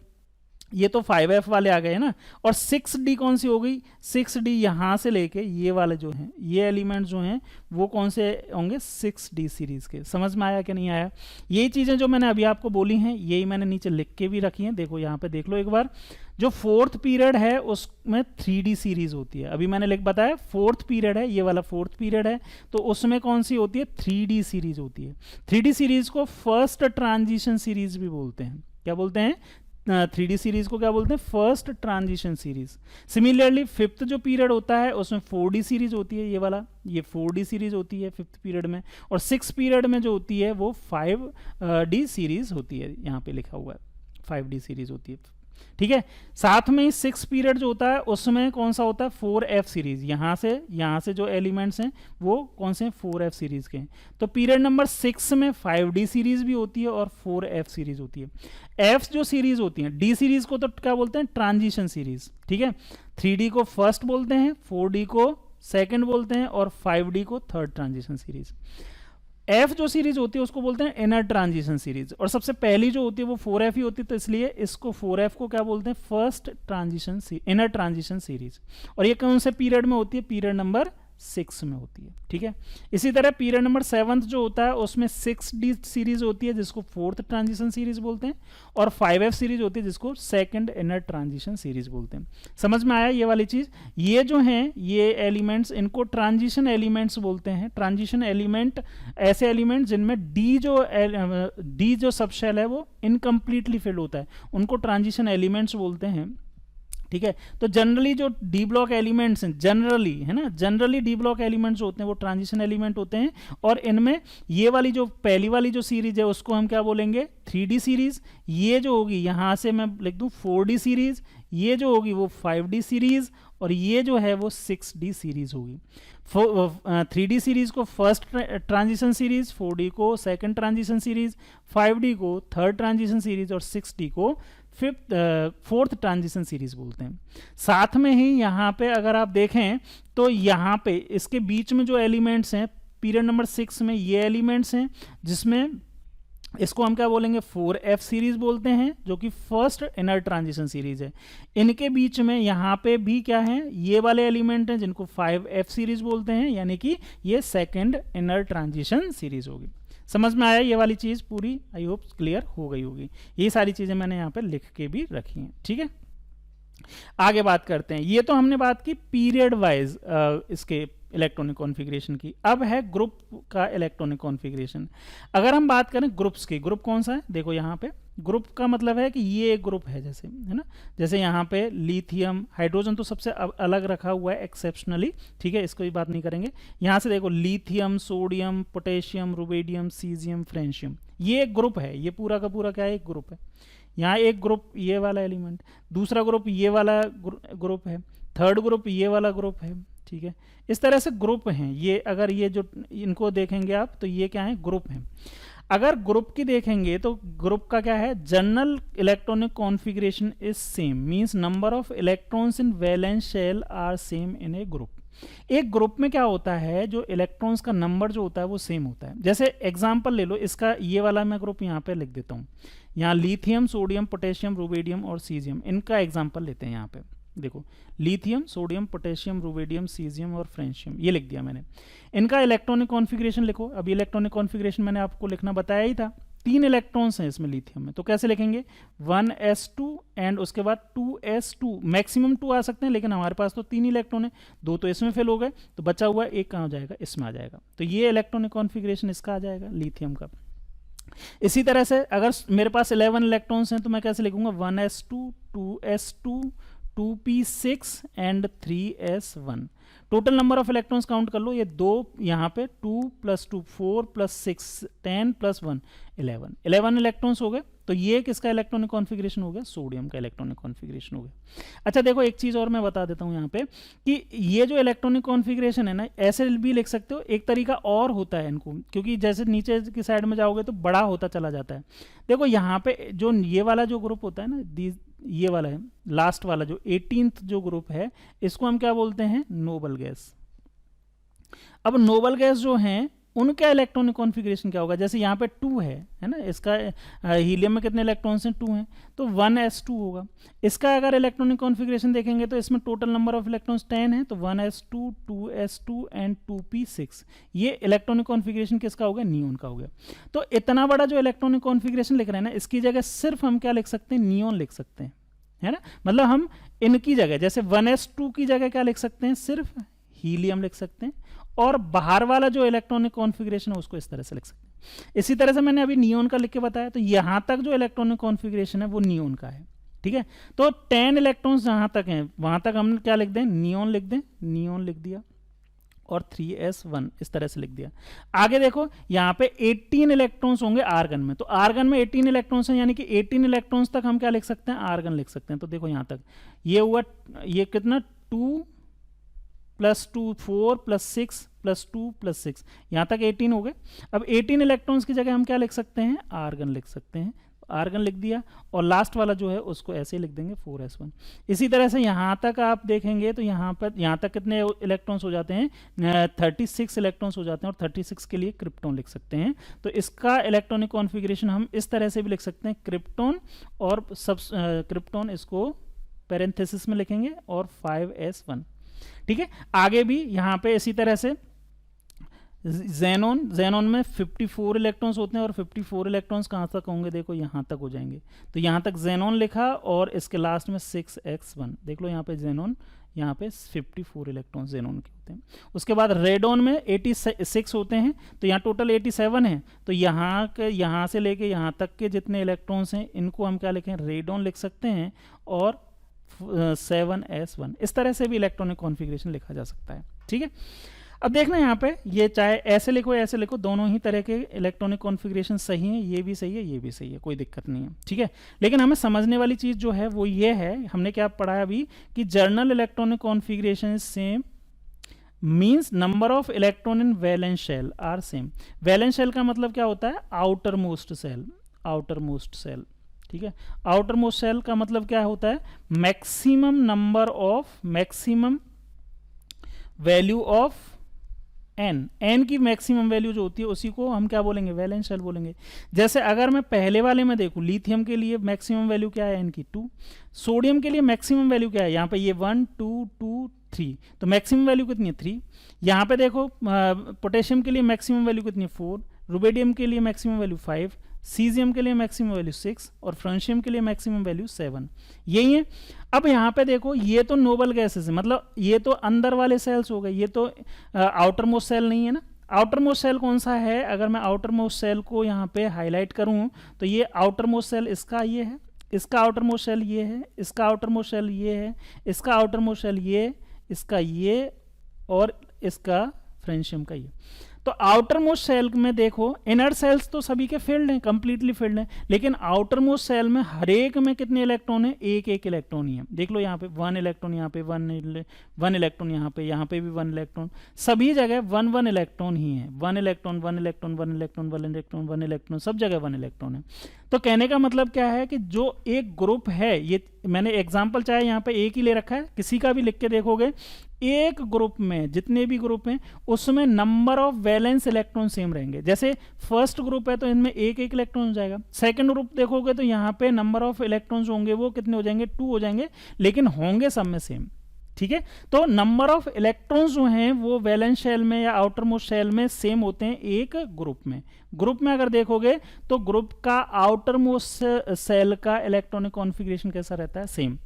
ये तो 5F वाले आ गए ना, और 6D कौन सी हो गई, 6D यहाँ से लेके ये वाले जो हैं, ये एलिमेंट जो हैं वो कौन से होंगे, 6D सीरीज के। समझ में आया कि नहीं आया। यही चीज़ें जो मैंने अभी आपको बोली हैं यही मैंने नीचे लिख के भी रखी हैं, देखो यहाँ पे देख लो एक बार। जो 4th पीरियड है उसमें 3D सीरीज होती है, अभी मैंने लिख बताया 4th पीरियड है, ये वाला 4th पीरियड है, तो उसमें कौन सी होती है, 3D सीरीज होती है। 3D सीरीज को फर्स्ट ट्रांजिशन सीरीज भी बोलते हैं। क्या बोलते हैं, 3D सीरीज को क्या बोलते हैं, first transition series. Similarly 5th जो पीरियड होता है उसमें 4D सीरीज होती है, ये वाला, ये 4D सीरीज होती है 5th पीरियड में, और 6th पीरियड में जो होती है वो 5D सीरीज होती है, यहाँ पे लिखा हुआ है 5D सीरीज होती है। ठीक है, साथ में 6 पीरियड जो होता है उसमें कौन सा होता है, 4F सीरीज। यहाँ से जो एलिमेंट्स हैं वो कौन से हैं, 4F सीरीज के हैं। तो पीरियड नंबर 6 में 5D सीरीज भी होती है और 4F सीरीज होती है। F जो सीरीज होती है, D सीरीज को तो क्या बोलते हैं, ट्रांजिशन सीरीज। ठीक है, 3D को फर्स्ट बोलते हैं, 4D को सेकंड बोलते हैं और 5D को थर्ड ट्रांजिशन सीरीज। F जो सीरीज होती है उसको बोलते हैं इनर ट्रांजिशन सीरीज, और सबसे पहली जो होती है वो 4F ही होती है, तो इसलिए इसको 4F को क्या बोलते हैं, first transition inner transition series. और ये कौन से पीरियड में होती है, पीरियड नंबर 6 में होती है। ठीक है, इसी तरह पीरियड नंबर 7th जो होता है उसमें 6D सीरीज होती है जिसको 4th ट्रांजिशन सीरीज बोलते हैं, और 5F सीरीज होती है जिसको सेकंड इनर ट्रांजिशन सीरीज बोलते हैं। समझ में आया ये वाली चीज। ये जो हैं ये एलिमेंट्स, इनको ट्रांजिशन एलिमेंट्स बोलते हैं। ट्रांजिशन एलिमेंट ऐसे एलिमेंट जिनमें डी जो सबशेल है वो इनकम्प्लीटली फिल होता है, उनको ट्रांजिशन एलिमेंट्स बोलते हैं। ठीक है, तो जनरली जो डी ब्लॉक एलिमेंट्स हैं, जनरली है ना, जनरली डी ब्लॉक एलिमेंट्स होते हैं वो ट्रांजिशन एलिमेंट होते हैं, और इनमें ये वाली जो पहली वाली जो सीरीज है उसको हम क्या बोलेंगे, 3D सीरीज। ये जो होगी यहाँ से मैं लिख दूँ 4D सीरीज, ये जो होगी वो 5D सीरीज, और ये जो है वो 6D सीरीज होगी। 3D सीरीज को फर्स्ट ट्रांजिशन सीरीज, 4D को सेकंड ट्रांजिशन सीरीज, 5D को थर्ड ट्रांजिशन सीरीज, और 6D को फोर्थ ट्रांजिशन सीरीज बोलते हैं। साथ में ही यहाँ पे अगर आप देखें तो यहाँ पे इसके बीच में जो एलिमेंट्स हैं पीरियड नंबर 6 में, ये एलिमेंट्स हैं जिसमें इसको हम क्या बोलेंगे, 4F सीरीज बोलते हैं, जो कि फर्स्ट इनर ट्रांजिशन सीरीज है। इनके बीच में यहाँ पे भी क्या है, ये वाले एलिमेंट हैं जिनको 5F सीरीज बोलते हैं, यानी कि ये सेकंड इनर ट्रांजिशन सीरीज होगी। समझ में आया ये वाली चीज़ पूरी, आई होप क्लियर हो गई होगी। ये सारी चीज़ें मैंने यहाँ पे लिख के भी रखी हैं। ठीक है, आगे बात करते हैं। ये तो हमने बात की पीरियड वाइज इसके इलेक्ट्रॉनिक कॉन्फ़िगरेशन की। अब है ग्रुप का इलेक्ट्रॉनिक कॉन्फ़िगरेशन। अगर हम बात करें ग्रुप्स की, ग्रुप कौन सा है, देखो यहाँ पे ग्रुप का मतलब है कि ये एक ग्रुप है, जैसे है ना, जैसे यहाँ पे लिथियम, हाइड्रोजन तो सबसे अलग रखा हुआ है एक्सेप्शनली। ठीक है, इसको भी बात नहीं करेंगे। यहाँ से देखो lithium, sodium, potassium, rubidium, caesium, francium, ये एक ग्रुप है। ये पूरा का पूरा क्या है, एक ग्रुप है। यहाँ एक ग्रुप ये वाला एलिमेंट, दूसरा ग्रुप ये वाला ग्रुप है, थर्ड ग्रुप ये वाला ग्रुप है। ठीक है, इस तरह से ग्रुप हैं ये। अगर ये जो इनको देखेंगे आप तो ये क्या है, ग्रुप हैं। अगर ग्रुप की देखेंगे तो ग्रुप का क्या है, general electronic configuration is same, means number of electrons in valence shell are same in a group. एक ग्रुप में क्या होता है, जो इलेक्ट्रॉन्स का नंबर जो होता है वो सेम होता है। जैसे एग्जांपल ले लो इसका, ये वाला मैं ग्रुप यहाँ पे लिख देता हूँ। यहाँ लिथियम, सोडियम, पोटेशियम, रुबेडियम और सीजियम, इनका एग्जांपल लेते हैं। यहाँ पे देखो lithium, sodium, potassium, rubidium, caesium और फ्रेंशियम, ये लिख दिया मैंने। इनका इलेक्ट्रॉनिक कॉन्फ़िगरेशन लिखो। अभी इलेक्ट्रॉनिक कॉन्फ़िगरेशन मैंने आपको लिखना बताया ही था। 3 इलेक्ट्रॉन्स हैं इसमें लिथियम में, तो कैसे लिखेंगे, 1s2 एंड उसके बाद 2s2, मैक्सिमम 2 आ सकते हैं, लेकिन हमारे पास तो 3 इलेक्ट्रॉन है, 2 तो इसमें फिल हो गए, तो बचा हुआ एक कहाँ हो जाएगा, इसमें आ जाएगा। तो ये इलेक्ट्रॉनिक कॉन्फ़िगरेशन इसका आ जाएगा लिथियम का। इसी तरह से अगर मेरे पास 11 इलेक्ट्रॉन्स हैं तो मैं कैसे लिखूंगा, 1s2, 2s2, 2p6 and 3s1। Total number of electrons count कर लो, ये दो यहाँ पे 2 + 2 4 + 6 10 + 1 11 इलेक्ट्रॉन्स हो गए। तो ये किसका इलेक्ट्रॉनिक कॉन्फ़िगरेशन हो गया? सोडियम का इलेक्ट्रॉनिक कॉन्फ़िगरेशन हो गया। अच्छा देखो एक चीज़ और मैं बता देता हूँ यहाँ पे कि ये जो इलेक्ट्रॉनिक कॉन्फ़िगरेशन है ना, ऐसे भी लिख सकते हो। एक तरीका और होता है इनको, क्योंकि जैसे नीचे की साइड में जाओगे तो बड़ा होता चला जाता है। देखो यहाँ पे जो ये वाला जो ग्रुप होता है ना, ये वाला है लास्ट वाला जो 18th जो ग्रुप है, इसको हम क्या बोलते हैं? Noble gas. अब नोबल गैस जो हैं उनका इलेक्ट्रॉनिक कॉन्फ़िगरेशन क्या होगा? जैसे यहाँ पे 2 है ना, इसका हीलियम में कितने इलेक्ट्रॉन्स हैं? 2 हैं, तो 1s2 होगा। इसका अगर इलेक्ट्रॉनिक कॉन्फ़िगरेशन देखेंगे तो इसमें टोटल नंबर ऑफ इलेक्ट्रॉन्स 10 है, तो 1s2 2s2 एंड 2p6। ये इलेक्ट्रॉनिक कॉन्फ़िगरेशन किसका हो गया? नियोन का हो गया। तो इतना बड़ा जो इलेक्ट्रॉनिक कॉन्फ़िगरेशन लिख रहे हैं ना, इसकी जगह सिर्फ हम क्या लिख सकते हैं? नियोन लिख सकते हैं, है ना। मतलब हम इनकी जगह जैसे 1s2 की जगह क्या लिख सकते हैं? सिर्फ हीलियम लिख सकते हैं, और बाहर वाला जो इलेक्ट्रॉनिक कॉन्फ़िगरेशन है उसको इस तरह से लिख सकते हैं। इसी तरह से मैंने अभी नियोन का लिख के बताया, तो यहां तक जो इलेक्ट्रॉनिक कॉन्फ़िगरेशन है वो नियोन का है, ठीक है। तो 10 इलेक्ट्रॉन्स जहां तक हैं वहां तक हम क्या लिख दें? नियोन लिख दें, नियोन लिख दिया, और 3s1 इस तरह से लिख दिया। आगे देखो यहाँ पे 18 इलेक्ट्रॉन्स होंगे आर्गन में, तो आर्गन में 18 इलेक्ट्रॉन्स हैं, यानी कि 18 इलेक्ट्रॉन्स तक हम क्या लिख सकते हैं? आर्गन लिख सकते हैं। तो देखो यहाँ तक ये हुआ, ये कितना 2 + 2 4 + 6 + 2 + 6, यहाँ तक 18 हो गए। अब 18 इलेक्ट्रॉन्स की जगह हम क्या लिख सकते हैं? आर्गन लिख सकते हैं। आर्गन लिख दिया, और लास्ट वाला जो है उसको ऐसे ही लिख देंगे 4s1। इसी तरह से यहाँ तक आप देखेंगे तो यहाँ पर यहाँ तक कितने इलेक्ट्रॉन्स हो जाते हैं? 36 इलेक्ट्रॉन्स हो जाते हैं, और 36 के लिए क्रिप्टॉन लिख सकते हैं। तो इसका इलेक्ट्रॉनिक कॉन्फ़िगरेशन हम इस तरह से भी लिख सकते हैं, क्रिप्टॉन और सब क्रिप्टॉन इसको पैरेंथेसिस में लिखेंगे, और 5s1, ठीक है। आगे भी यहाँ पे इसी तरह से जेनॉन में 54 इलेक्ट्रॉन्स होते हैं, और 54 इलेक्ट्रॉन्स कहाँ तक होंगे? देखो यहाँ तक हो जाएंगे। तो यहाँ तक जेनॉन लिखा, और इसके लास्ट में 6x1, देख लो यहाँ पे जेनॉन, यहाँ पे 54 इलेक्ट्रॉन्स जेनॉन के होते हैं। उसके बाद रेडॉन में 86 होते हैं, तो यहाँ टोटल 87 है। तो यहाँ से लेके यहाँ तक के जितने इलेक्ट्रॉन्स हैं इनको हम क्या लिखें? रेडॉन लिख सकते हैं, और 7s1। इस तरह से भी इलेक्ट्रॉनिक कॉन्फ़िगरेशन लिखा जा सकता है, ठीक है। अब देखना यहाँ पे, ये चाहे ऐसे लिखो ऐसे लिखो, दोनों ही तरह के इलेक्ट्रॉनिक कॉन्फ़िगरेशन सही हैं। ये भी सही है, ये भी सही है, कोई दिक्कत नहीं है, ठीक है। लेकिन हमें समझने वाली चीज़ जो है वो ये है, हमने क्या पढ़ा अभी कि general electronic configuration same means number of electron in valence shell are same. Valence shell का मतलब क्या होता है? Outermost shell, outermost shell, ठीक है। आउटर मोस्ट सेल का मतलब क्या होता है? Maximum number of, maximum value of n की मैक्सिमम वैल्यू जो होती है उसी को हम क्या बोलेंगे? वैलेंस शेल बोलेंगे। जैसे अगर मैं पहले वाले में देखूं, लिथियम के लिए मैक्सिमम वैल्यू क्या है? एन की 2। सोडियम के लिए मैक्सिमम वैल्यू क्या है? यहाँ पे ये 1 2 2 3, तो मैक्सिमम वैल्यू कितनी है? 3। यहाँ पे देखो पोटेशियम के लिए मैक्सिमम वैल्यू कितनी है? 4। रुबेडियम के लिए मैक्सिमम वैल्यू 5, सीजियम के लिए मैक्सिमम वैल्यू 6, और फ्रांशियम के लिए मैक्सिमम वैल्यू 7। यही है। अब यहाँ पे देखो, ये तो नोबल गैसेस है, मतलब ये तो अंदर वाले सेल्स हो गए, ये तो आउटर मोस्ट सेल नहीं है ना। आउटर मोस्ट सेल कौन सा है? अगर मैं आउटर मोस्ट सेल को यहाँ पे हाईलाइट करूँ तो ये आउटर मोस्ट सेल इसका ये है, इसका आउटर मोस्ट सेल ये है, इसका आउटर मोस्ट सेल ये है, इसका आउटर मोस्ट सेल ये, इसका ये, और इसका फ्रांशियम का ये। तो आउटर मोस्ट सेल में देखो, इनर सेल्स तो सभी के फील्ड हैं, कंप्लीटली फील्ड हैं, लेकिन आउटर मोस्ट सेल में हर एक में कितने इलेक्ट्रॉन है? एक एक इलेक्ट्रॉन ही है। देख लो यहाँ पे 1 इलेक्ट्रॉन, यहाँ पे 1 इलेक्ट्रॉन, यहाँ पे भी 1 इलेक्ट्रॉन, सभी जगह 1 इलेक्ट्रॉन ही है। 1 electron 1 electron 1 electron 1 electron 1 electron, सब जगह 1 इलेक्ट्रॉन है। तो कहने का मतलब क्या है कि जो एक ग्रुप है, ये मैंने एग्जाम्पल चाहे यहाँ पे एक ही ले रखा है, किसी का भी लिख के देखोगे, एक ग्रुप में जितने भी ग्रुप हैं उसमें number of valence electron same रहेंगे। जैसे फर्स्ट ग्रुप है तो इनमें एक एक इलेक्ट्रॉन हो जाएगा। सेकंड ग्रुप देखोगे तो यहाँ पे नंबर ऑफ इलेक्ट्रॉन्स होंगे वो कितने हो जाएंगे? 2 हो जाएंगे, लेकिन होंगे सब में सेम, ठीक है। तो नंबर ऑफ इलेक्ट्रॉन्स जो हैं वो वैलेंस शेल में या आउटर मोस्ट शेल में सेम होते हैं एक ग्रुप में। ग्रुप में अगर देखोगे तो ग्रुप का आउटर मोस्ट सेल का इलेक्ट्रॉनिक कॉन्फ़िगरेशन कैसा रहता है? सेम।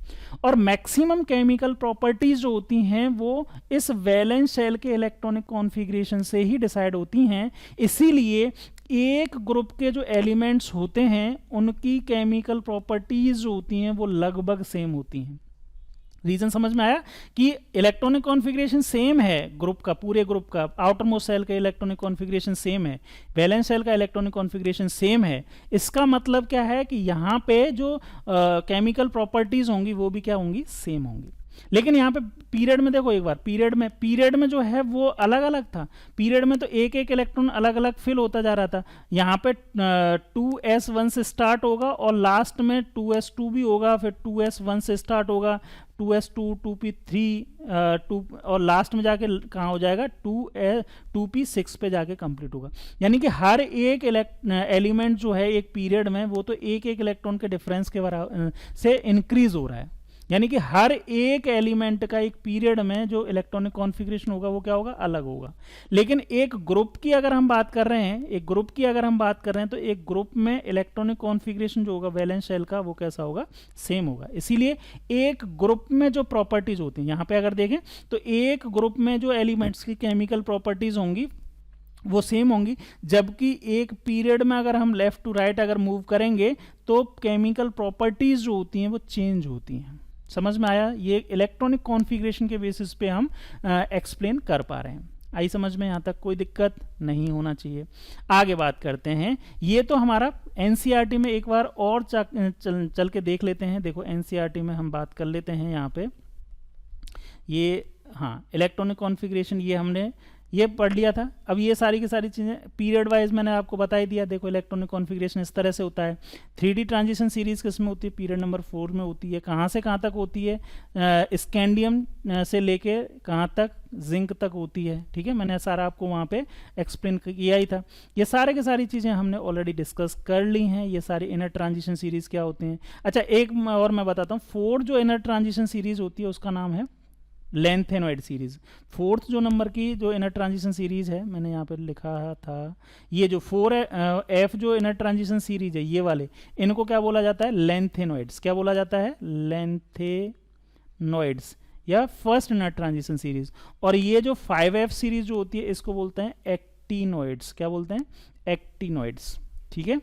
और मैक्सिमम केमिकल प्रॉपर्टीज जो होती हैं वो इस वैलेंस शेल के इलेक्ट्रॉनिक कॉन्फ़िगरेशन से ही डिसाइड होती हैं। इसीलिए एक ग्रुप के जो एलिमेंट्स होते हैं उनकी केमिकल प्रॉपर्टीज जो होती हैं वो लगभग सेम होती हैं, रीजन समझ में आया कि इलेक्ट्रॉनिक कॉन्फ़िगरेशन सेम है ग्रुप का, पूरे ग्रुप का। आउटर मोस्ट सेल का इलेक्ट्रॉनिक कॉन्फ़िगरेशन सेम है, वैलेंस शेल का इलेक्ट्रॉनिक कॉन्फ़िगरेशन सेम है। इसका मतलब क्या है कि यहाँ पे जो केमिकल प्रॉपर्टीज होंगी वो भी क्या होंगी, सेम होंगी। लेकिन यहाँ पे पीरियड में देखो एक बार, पीरियड में जो है वो अलग अलग था। पीरियड में तो एक एक इलेक्ट्रॉन अलग अलग फिल होता जा रहा था। यहाँ पे 2s1 से स्टार्ट होगा और लास्ट में 2s2 भी होगा, फिर 2s1 से स्टार्ट होगा, 2s2 2p3 2 और लास्ट में जाके कहाँ हो जाएगा 2p6 पे जाके कंप्लीट होगा। यानी कि हर एक एलिमेंट जो है एक पीरियड में वो तो एक एक इलेक्ट्रॉन के डिफरेंस के बराबर से इंक्रीज हो रहा है। यानी कि हर एक एलिमेंट का एक पीरियड में जो इलेक्ट्रॉनिक कॉन्फ़िगरेशन होगा वो क्या होगा, अलग होगा। लेकिन एक ग्रुप की अगर हम बात कर रहे हैं, तो एक ग्रुप में इलेक्ट्रॉनिक कॉन्फ़िगरेशन जो होगा वैलेंस शेल का वो कैसा होगा, सेम होगा। इसीलिए एक ग्रुप में जो प्रॉपर्टीज होती हैं, यहाँ पे अगर देखें तो एक ग्रुप में जो एलिमेंट्स की केमिकल प्रॉपर्टीज होंगी वो सेम होंगी, जबकि एक पीरियड में अगर हम लेफ्ट टू राइट अगर मूव करेंगे तो केमिकल प्रॉपर्टीज जो होती हैं वो चेंज होती हैं। समझ में आया? ये इलेक्ट्रॉनिक कॉन्फ़िगरेशन के बेसिस पे हम एक्सप्लेन कर पा रहे हैं। आई समझ में? यहाँ तक कोई दिक्कत नहीं होना चाहिए। आगे बात करते हैं। ये तो हमारा एनसीईआरटी में एक बार और चल के देख लेते हैं। देखो एनसीईआरटी में हम बात कर लेते हैं यहाँ पे। ये हाँ, इलेक्ट्रॉनिक कॉन्फ़िगरेशन ये हमने ये पढ़ लिया था। अब ये सारी की सारी चीज़ें पीरियड वाइज मैंने आपको बता ही दिया। देखो इलेक्ट्रॉनिक कॉन्फ़िगरेशन इस तरह से होता है। 3D ट्रांजिशन सीरीज़ किस में होती है? पीरियड नंबर 4 में होती है। कहाँ से कहाँ तक होती है? स्कैंडियम से लेके कहाँ तक? जिंक तक होती है। ठीक है, मैंने सारा आपको वहाँ पे एक्सप्लेन किया ही था। ये सारे की सारी चीज़ें हमने ऑलरेडी डिस्कस कर ली हैं। ये सारी इनर ट्रांजिशन सीरीज़ क्या होते हैं? अच्छा, एक और मैं बताता हूँ। 4 जो इनर ट्रांजिशन सीरीज़ होती है उसका नाम है लेंथेनॉइड सीरीज। 4th जो नंबर की जो इनर ट्रांजिशन सीरीज है, मैंने यहाँ पे लिखा था, ये जो 4F जो इनर ट्रांजिशन सीरीज है ये वाले, इनको क्या बोला जाता है? लेंथेनॉइड्स। क्या बोला जाता है? लेंथेनॉइड्स या फर्स्ट इनर ट्रांजिशन सीरीज। और ये जो 5F सीरीज जो होती है इसको बोलते हैं एक्टिनॉइड्स। क्या बोलते हैं? एक्टिनॉइड्स। ठीक है,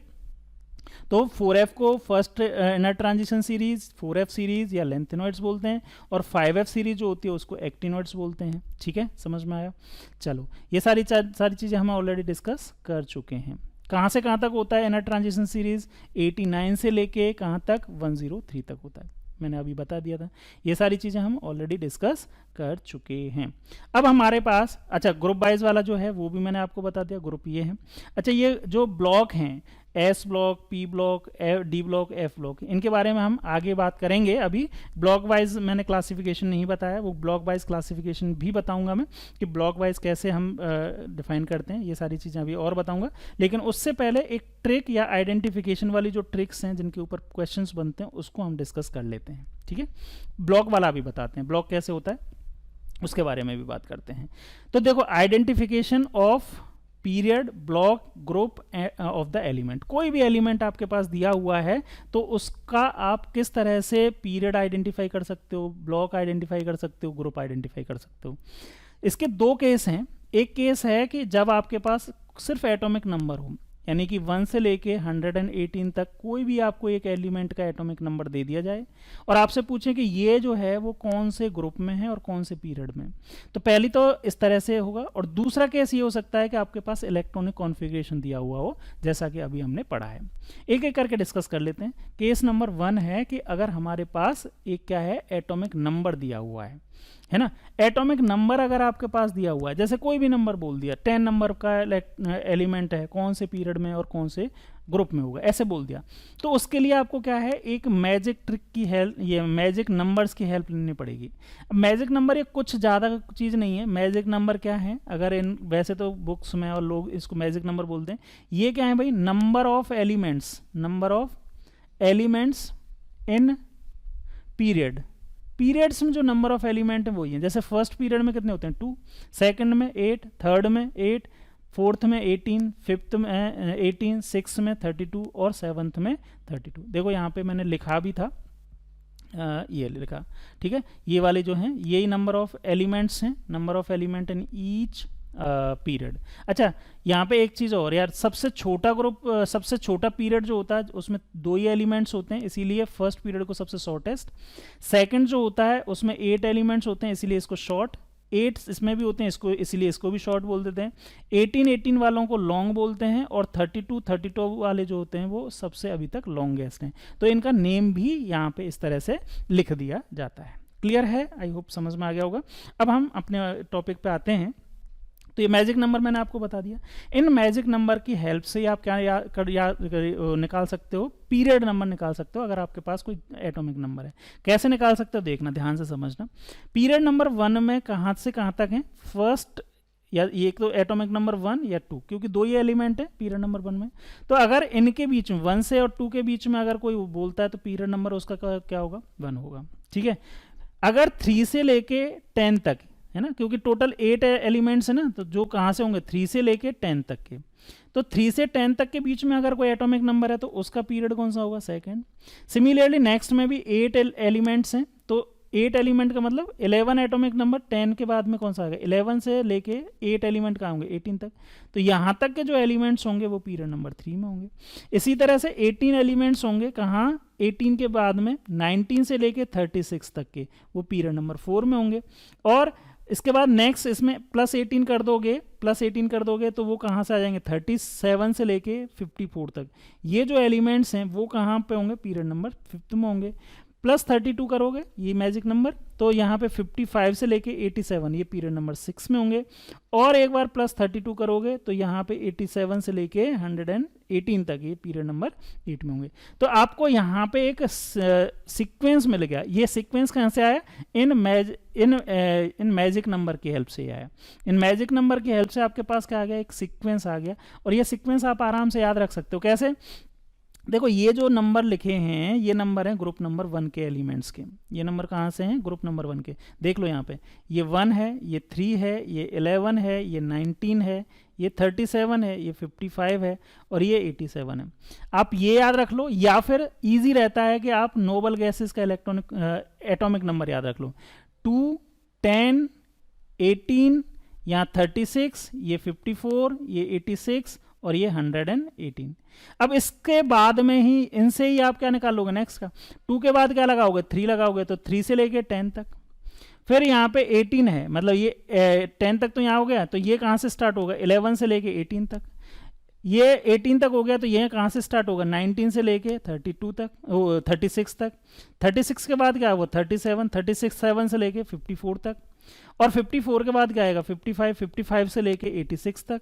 तो 4F को first inner transition series 4F series या लेंथेनॉइड्स बोलते हैं, और 5F सीरीज जो होती है उसको एक्टिनॉइड्स बोलते हैं। ठीक है, समझ में आया? चलो, ये सारी चीज़ें हम ऑलरेडी डिस्कस कर चुके हैं। कहाँ से कहाँ तक होता है इनर ट्रांजिशन सीरीज? 89 से लेके कहाँ तक? 103 तक होता है। मैंने अभी बता दिया था। ये सारी चीज़ें हम ऑलरेडी डिस्कस कर चुके हैं। अब हमारे पास अच्छा ग्रुप वाइज वाला जो है वो भी मैंने आपको बता दिया। ग्रुप ये है। अच्छा, ये जो ब्लॉक हैं S block, P block, D block, F block, इनके बारे में हम आगे बात करेंगे। अभी ब्लॉक वाइज मैंने क्लासिफिकेशन नहीं बताया, वो ब्लॉक वाइज क्लासिफिकेशन भी बताऊंगा मैं कि ब्लॉक वाइज कैसे हम डिफाइन करते हैं। ये सारी चीज़ें अभी और बताऊंगा। लेकिन उससे पहले एक ट्रिक या आइडेंटिफिकेशन वाली जो ट्रिक्स हैं जिनके ऊपर क्वेश्चंस बनते हैं उसको हम डिस्कस कर लेते हैं। ठीक है, ब्लॉक वाला भी बताते हैं, ब्लॉक कैसे होता है उसके बारे में भी बात करते हैं। तो देखो, identification of period, block, group of the element. कोई भी एलिमेंट आपके पास दिया हुआ है तो उसका आप किस तरह से पीरियड आइडेंटिफाई कर सकते हो, ब्लॉक आइडेंटिफाई कर सकते हो, ग्रुप आइडेंटिफाई कर सकते हो। इसके दो केस हैं। एक केस है कि जब आपके पास सिर्फ एटॉमिक नंबर हो, यानी कि 1 से लेके 118 तक कोई भी आपको एक एलिमेंट का एटॉमिक नंबर दे दिया जाए और आपसे पूछें कि ये जो है वो कौन से ग्रुप में है और कौन से पीरियड में। तो पहली तो इस तरह से होगा, और दूसरा केस ये हो सकता है कि आपके पास इलेक्ट्रॉनिक कॉन्फ़िगरेशन दिया हुआ हो, जैसा कि अभी हमने पढ़ा है। एक एक करके डिस्कस कर लेते हैं। केस नंबर 1 है कि अगर हमारे पास एक क्या है, एटॉमिक नंबर दिया हुआ है ना। एटॉमिक नंबर अगर आपके पास दिया हुआ है, जैसे कोई भी नंबर बोल दिया, 10 नंबर का एलिमेंट है, कौन से पीरियड में और कौन से ग्रुप में होगा, ऐसे बोल दिया, तो उसके लिए आपको क्या है, एक मैजिक ट्रिक की हेल्प, ये मैजिक नंबर्स की हेल्प लेनी पड़ेगी। अब मैजिक नंबर ये कुछ ज़्यादा चीज़ नहीं है। मैजिक नंबर क्या है, अगर इन वैसे तो बुक्स में और लोग इसको मैजिक नंबर बोलते हैं, ये क्या है भाई, number of elements in period. Periods में जो नंबर ऑफ एलिमेंट है वही है। जैसे फर्स्ट पीरियड में कितने होते हैं, 2, सेकंड में 8, थर्ड में 8, फोर्थ में 18, फिफ्थ में 18, सिक्स में 32 और सेवन्थ में 32। देखो यहाँ पे मैंने लिखा भी था, ये लिखा, ठीक है। ये वाले जो हैं यही नंबर ऑफ एलिमेंट्स हैं, number of element in each period. अच्छा, यहाँ पे एक चीज़ और यार, सबसे छोटा ग्रुप, सबसे छोटा पीरियड जो होता है उसमें 2 ही एलिमेंट्स होते हैं, इसीलिए फर्स्ट पीरियड को सबसे शॉर्टेस्ट। सेकंड जो होता है उसमें 8 एलिमेंट्स होते हैं, इसीलिए इसको शॉर्ट। 8 इसमें भी होते हैं, इसको इसीलिए इसको भी शॉर्ट बोल देते हैं। 18 वालों को लॉन्ग बोलते हैं, और 32 वाले जो होते हैं वो सबसे अभी तक लॉन्गेस्ट हैं। तो इनका नेम भी यहाँ पे इस तरह से लिख दिया जाता है। क्लियर है? आई होप समझ में आ गया होगा। अब हम अपने टॉपिक पे आते हैं। तो ये मैजिक नंबर मैंने आपको बता दिया। इन मैजिक नंबर की हेल्प से आप क्या निकाल सकते हो, पीरियड नंबर निकाल सकते हो, अगर आपके पास कोई एटॉमिक नंबर है। कैसे निकाल सकते हो, देखना ध्यान से समझना। पीरियड नंबर 1 में कहाँ से कहाँ तक है, फर्स्ट या एक तो एटॉमिक नंबर 1 या 2, क्योंकि 2 ही एलिमेंट है पीरियड नंबर 1 में। तो अगर इनके बीच में 1 से और 2 के बीच में अगर कोई बोलता है तो पीरियड नंबर उसका क्या होगा, 1 होगा। ठीक है। अगर 3 से लेके 10 तक है ना, क्योंकि टोटल 8 एलिमेंट्स है ना, तो जो कहाँ से होंगे, 3 से लेके 10 तक के। तो 3 से 10 तक के बीच में अगर कोई एटॉमिक नंबर है तो उसका पीरियड कौन सा होगा, सेकंड। सिमिलरली नेक्स्ट में भी 8 एलिमेंट्स हैं, तो 8 एलिमेंट का मतलब 11 एटॉमिक नंबर, 10 के बाद में कौन सा आएगा, 11 से लेके 8 एलिमेंट कहाँ होंगे, 18 तक। तो यहाँ तक के जो एलिमेंट्स होंगे वो पीरियड नंबर 3 में होंगे। इसी तरह से 18 एलिमेंट्स होंगे कहाँ, 18 के बाद में 19 से लेके 36 तक के, वो पीरियड नंबर 4 में होंगे। और इसके बाद नेक्स्ट इसमें +18 कर दोगे, +18 कर दोगे तो वो कहाँ से आ जाएंगे, 37 से लेके 54 तक। ये जो एलिमेंट्स हैं वो कहाँ पे होंगे, पीरियड नंबर 5 में होंगे। +32 करोगे, ये मैजिक नंबर, तो यहाँ पे 55 से लेके 87, ये पीरियड नंबर 6 में होंगे। और एक बार +32 करोगे तो यहाँ पे 87 से लेके 118 तक, ये पीरियड नंबर 8 में होंगे। तो आपको यहाँ पे एक सीक्वेंस मिल गया। ये सीक्वेंस कहाँ से आया, इन मैजिक नंबर की हेल्प से आया। इन मैजिक नंबर की हेल्प से आपके पास क्या आ गया, एक सीक्वेंस आ गया। और ये सीक्वेंस आप आराम से याद रख सकते हो। कैसे, देखो ये जो नंबर लिखे हैं ये नंबर हैं ग्रुप नंबर 1 के एलिमेंट्स के। ये नंबर कहाँ से हैं, ग्रुप नंबर 1 के। देख लो यहाँ पे, ये 1 है, ये 3 है, ये 11 है, ये 19 है, ये 37 है, ये 55 है, और ये 87 है। आप ये याद रख लो, या फिर इजी रहता है कि आप नोबल गैसेस का एटॉमिक नंबर याद रख लो। 2, 10, 18, यहाँ 36, ये 54, ये 86 और ये 118। अब इसके बाद में ही इनसे ही आप क्या निकालोगे, नेक्स्ट का 2 के बाद क्या लगाओगे, 3 लगाओगे, तो 3 से लेके 10 तक। फिर यहाँ पे 18 है, मतलब ये 10 तक तो यहाँ हो गया, तो ये कहाँ से स्टार्ट होगा, 11 से लेके 18 तक। ये 18 तक हो गया, तो ये कहाँ से स्टार्ट होगा, 19 से लेके 32 तक, 36 तक। 36 के बाद क्या है वो 37, 7 से लेके 54 तक। और 54 के बाद क्या आएगा, 55 से लेके 86 तक।